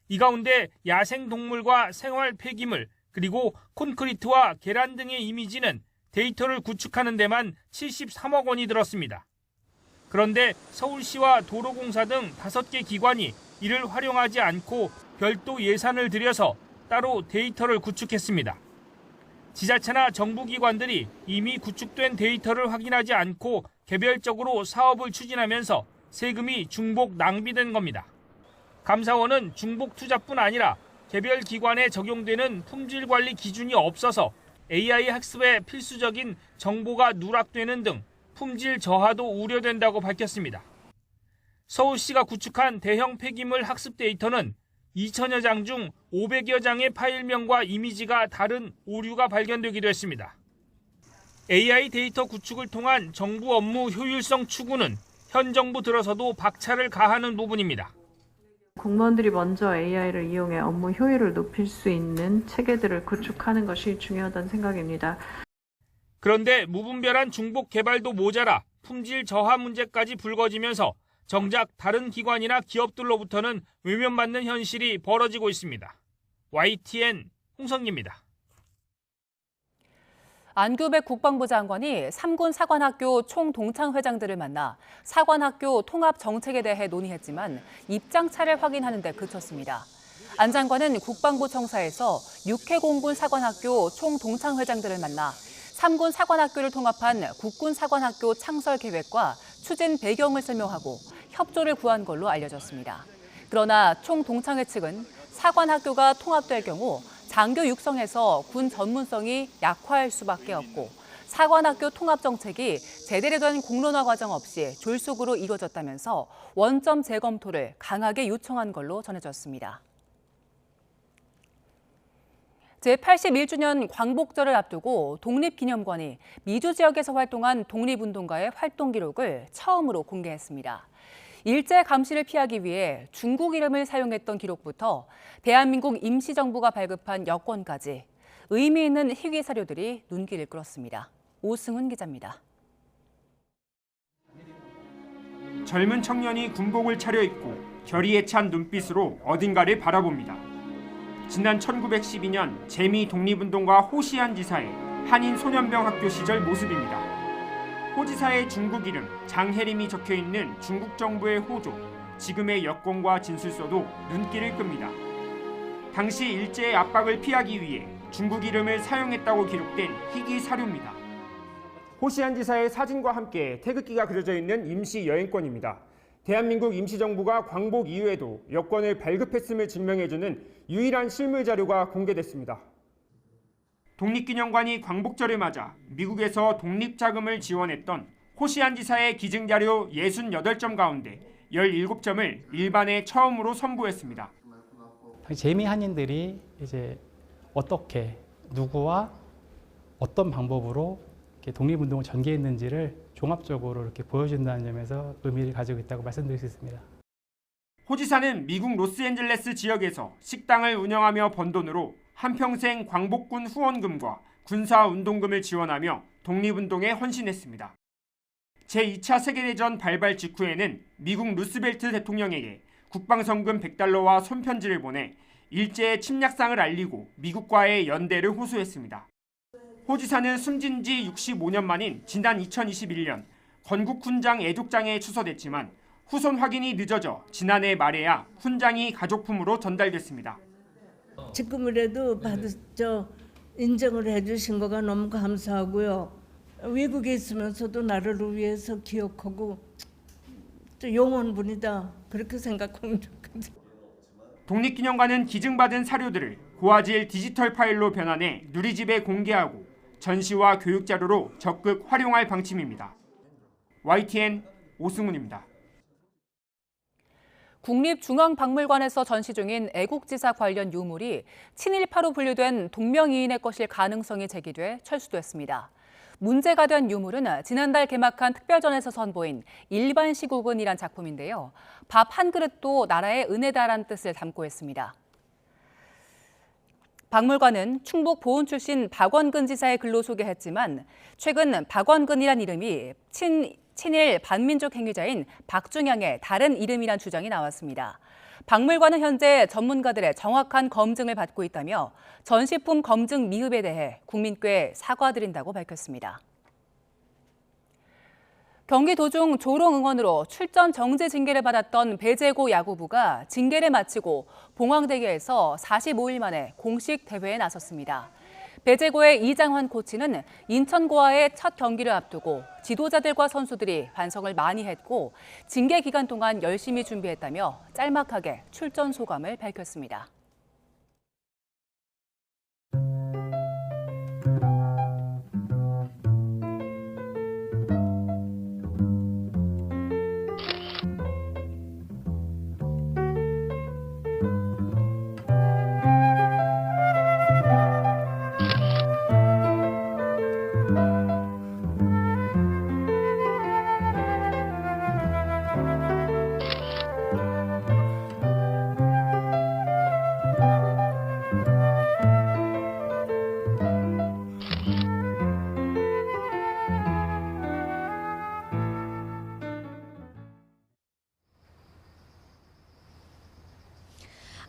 이 가운데 야생동물과 생활 폐기물, 그리고 콘크리트와 계란 등의 이미지는 데이터를 구축하는 데만 73억 원이 들었습니다. 그런데 서울시와 도로공사 등 5개 기관이 이를 활용하지 않고 별도 예산을 들여서 따로 데이터를 구축했습니다. 지자체나 정부기관들이 이미 구축된 데이터를 확인하지 않고 개별적으로 사업을 추진하면서 세금이 중복 낭비된 겁니다. 감사원은 중복 투자뿐 아니라 개별 기관에 적용되는 품질 관리 기준이 없어서 AI 학습에 필수적인 정보가 누락되는 등 품질 저하도 우려된다고 밝혔습니다. 서울시가 구축한 대형 폐기물 학습 데이터는 2,000여 장 중 500여 장의 파일명과 이미지가 다른 오류가 발견되기도 했습니다. AI 데이터 구축을 통한 정부 업무 효율성 추구는 현 정부 들어서도 박차를 가하는 부분입니다. 공무원들이 먼저 AI를 이용해 업무 효율을 높일 수 있는 체계들을 구축하는 것이 중요하다는 생각입니다. 그런데 무분별한 중복 개발도 모자라 품질 저하 문제까지 불거지면서 정작 다른 기관이나 기업들로부터는 외면받는 현실이 벌어지고 있습니다. YTN 홍성기입니다. 안규백 국방부 장관이 3군 사관학교 총동창회장들을 만나 사관학교 통합 정책에 대해 논의했지만 입장차를 확인하는 데 그쳤습니다. 안 장관은 국방부 청사에서 6회 공군 사관학교 총동창회장들을 만나 3군 사관학교를 통합한 국군 사관학교 창설 계획과 추진 배경을 설명하고 협조를 구한 걸로 알려졌습니다. 그러나 총동창회 측은 사관학교가 통합될 경우 장교 육성에서 군 전문성이 약화할 수밖에 없고 사관학교 통합 정책이 제대로 된 공론화 과정 없이 졸속으로 이루어졌다면서 원점 재검토를 강하게 요청한 걸로 전해졌습니다. 제81주년 광복절을 앞두고 독립기념관이 미주 지역에서 활동한 독립운동가의 활동 기록을 처음으로 공개했습니다. 일제 감시를 피하기 위해 중국 이름을 사용했던 기록부터 대한민국 임시정부가 발급한 여권까지 의미 있는 희귀 사료들이 눈길을 끌었습니다. 오승훈 기자입니다. 젊은 청년이 군복을 차려입고 결의에 찬 눈빛으로 어딘가를 바라봅니다. 지난 1912년 재미 독립운동가 호시안 지사의 한인 소년병 학교 시절 모습입니다. 호 지사의 중국 이름 장혜림이 적혀있는 중국 정부의 호조, 지금의 여권과 진술서도 눈길을 끕니다. 당시 일제의 압박을 피하기 위해 중국 이름을 사용했다고 기록된 희귀 사료입니다. 호시안 지사의 사진과 함께 태극기가 그려져 있는 임시 여행권입니다. 대한민국 임시정부가 광복 이후에도 여권을 발급했음을 증명해주는 유일한 실물 자료가 공개됐습니다. 독립기념관이 광복절을 맞아 미국에서 독립자금을 지원했던 호시안 지사의 기증자료 68점 가운데 17점을 일반에 처음으로 선보였습니다. 재미 한인들이 이제 어떻게 누구와 어떤 방법으로 이렇게 독립운동을 전개했는지를 종합적으로 이렇게 보여준다는 점에서 의미를 가지고 있다고 말씀드릴 수 있습니다. 호 지사는 미국 로스앤젤레스 지역에서 식당을 운영하며 번 돈으로 한평생 광복군 후원금과 군사운동금을 지원하며 독립운동에 헌신했습니다. 제2차 세계대전 발발 직후에는 미국 루스벨트 대통령에게 국방성금 100달러와 손편지를 보내 일제의 침략상을 알리고 미국과의 연대를 호소했습니다. 호 지사는 숨진 지 65년 만인 지난 2021년 건국 훈장 애족장에 추서됐지만 후손 확인이 늦어져 지난해 말에야 훈장이 가족품으로 전달됐습니다. 지금이라도 인정을 해주신 거가 너무 감사하고요. 외국에 있으면서도 나라를 위해서 기억하고 또 영원분이다 그렇게 생각합니다. 독립기념관은 기증받은 사료들을 고화질 디지털 파일로 변환해 누리집에 공개하고 전시와 교육 자료로 적극 활용할 방침입니다. YTN 오승훈입니다. 국립중앙박물관에서 전시 중인 애국지사 관련 유물이 친일파로 분류된 동명이인의 것일 가능성이 제기돼 철수됐습니다. 문제가 된 유물은 지난달 개막한 특별전에서 선보인 일반 시국은이란 작품인데요. 밥 한 그릇도 나라의 은혜다란 뜻을 담고 있습니다. 박물관은 충북 보은 출신 박원근 지사의 글로 소개했지만 최근 박원근이란 이름이 친일 반민족 행위자인 박중양의 다른 이름이란 주장이 나왔습니다. 박물관은 현재 전문가들의 정확한 검증을 받고 있다며 전시품 검증 미흡에 대해 국민께 사과드린다고 밝혔습니다. 경기 도중 조롱 응원으로 출전 정지 징계를 받았던 배제고 야구부가 징계를 마치고 봉황대교에서 45일 만에 공식 대회에 나섰습니다. 배제고의 이장환 코치는 인천고와의 첫 경기를 앞두고 지도자들과 선수들이 반성을 많이 했고 징계 기간 동안 열심히 준비했다며 짤막하게 출전 소감을 밝혔습니다.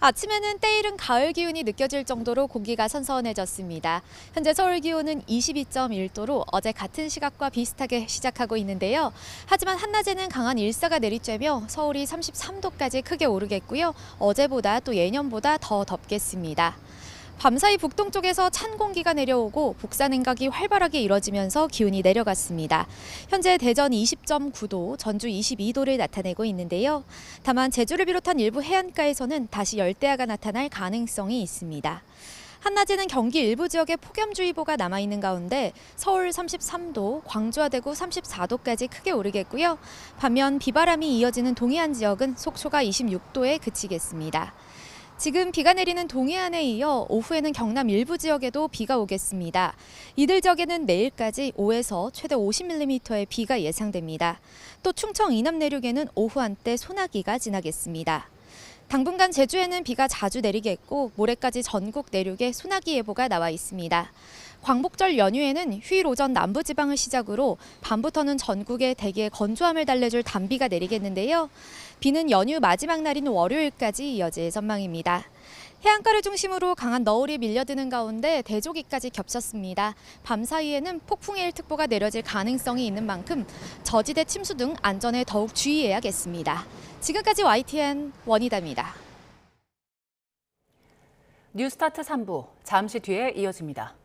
아침에는 때이른 가을 기운이 느껴질 정도로 공기가 선선해졌습니다. 현재 서울 기온은 22.1도로 어제 같은 시각과 비슷하게 시작하고 있는데요. 하지만 한낮에는 강한 일사가 내리쬐며 서울이 33도까지 크게 오르겠고요. 어제보다 또 예년보다 더 덥겠습니다. 밤사이 북동쪽에서 찬 공기가 내려오고 북산행각이 활발하게 이뤄지면서 기온이 내려갔습니다. 현재 대전 20.9도, 전주 22도를 나타내고 있는데요. 다만 제주를 비롯한 일부 해안가에서는 다시 열대야가 나타날 가능성이 있습니다. 한낮에는 경기 일부 지역에 폭염주의보가 남아있는 가운데 서울 33도, 광주와 대구 34도까지 크게 오르겠고요. 반면 비바람이 이어지는 동해안 지역은 속초가 26도에 그치겠습니다. 지금 비가 내리는 동해안에 이어 오후에는 경남 일부 지역에도 비가 오겠습니다. 이들 지역에는 내일까지 5에서 최대 50mm의 비가 예상됩니다. 또 충청 이남 내륙에는 오후 한때 소나기가 지나겠습니다. 당분간 제주에는 비가 자주 내리겠고 모레까지 전국 내륙에 소나기 예보가 나와 있습니다. 광복절 연휴에는 휴일 오전 남부지방을 시작으로 밤부터는 전국에 대기의 건조함을 달래줄 단비가 내리겠는데요. 비는 연휴 마지막 날인 월요일까지 이어질 전망입니다. 해안가를 중심으로 강한 너울이 밀려드는 가운데 대조기까지 겹쳤습니다. 밤 사이에는 폭풍해일특보가 내려질 가능성이 있는 만큼 저지대 침수 등 안전에 더욱 주의해야겠습니다. 지금까지 YTN 원희다입니다. 뉴스타트 3부, 잠시 뒤에 이어집니다.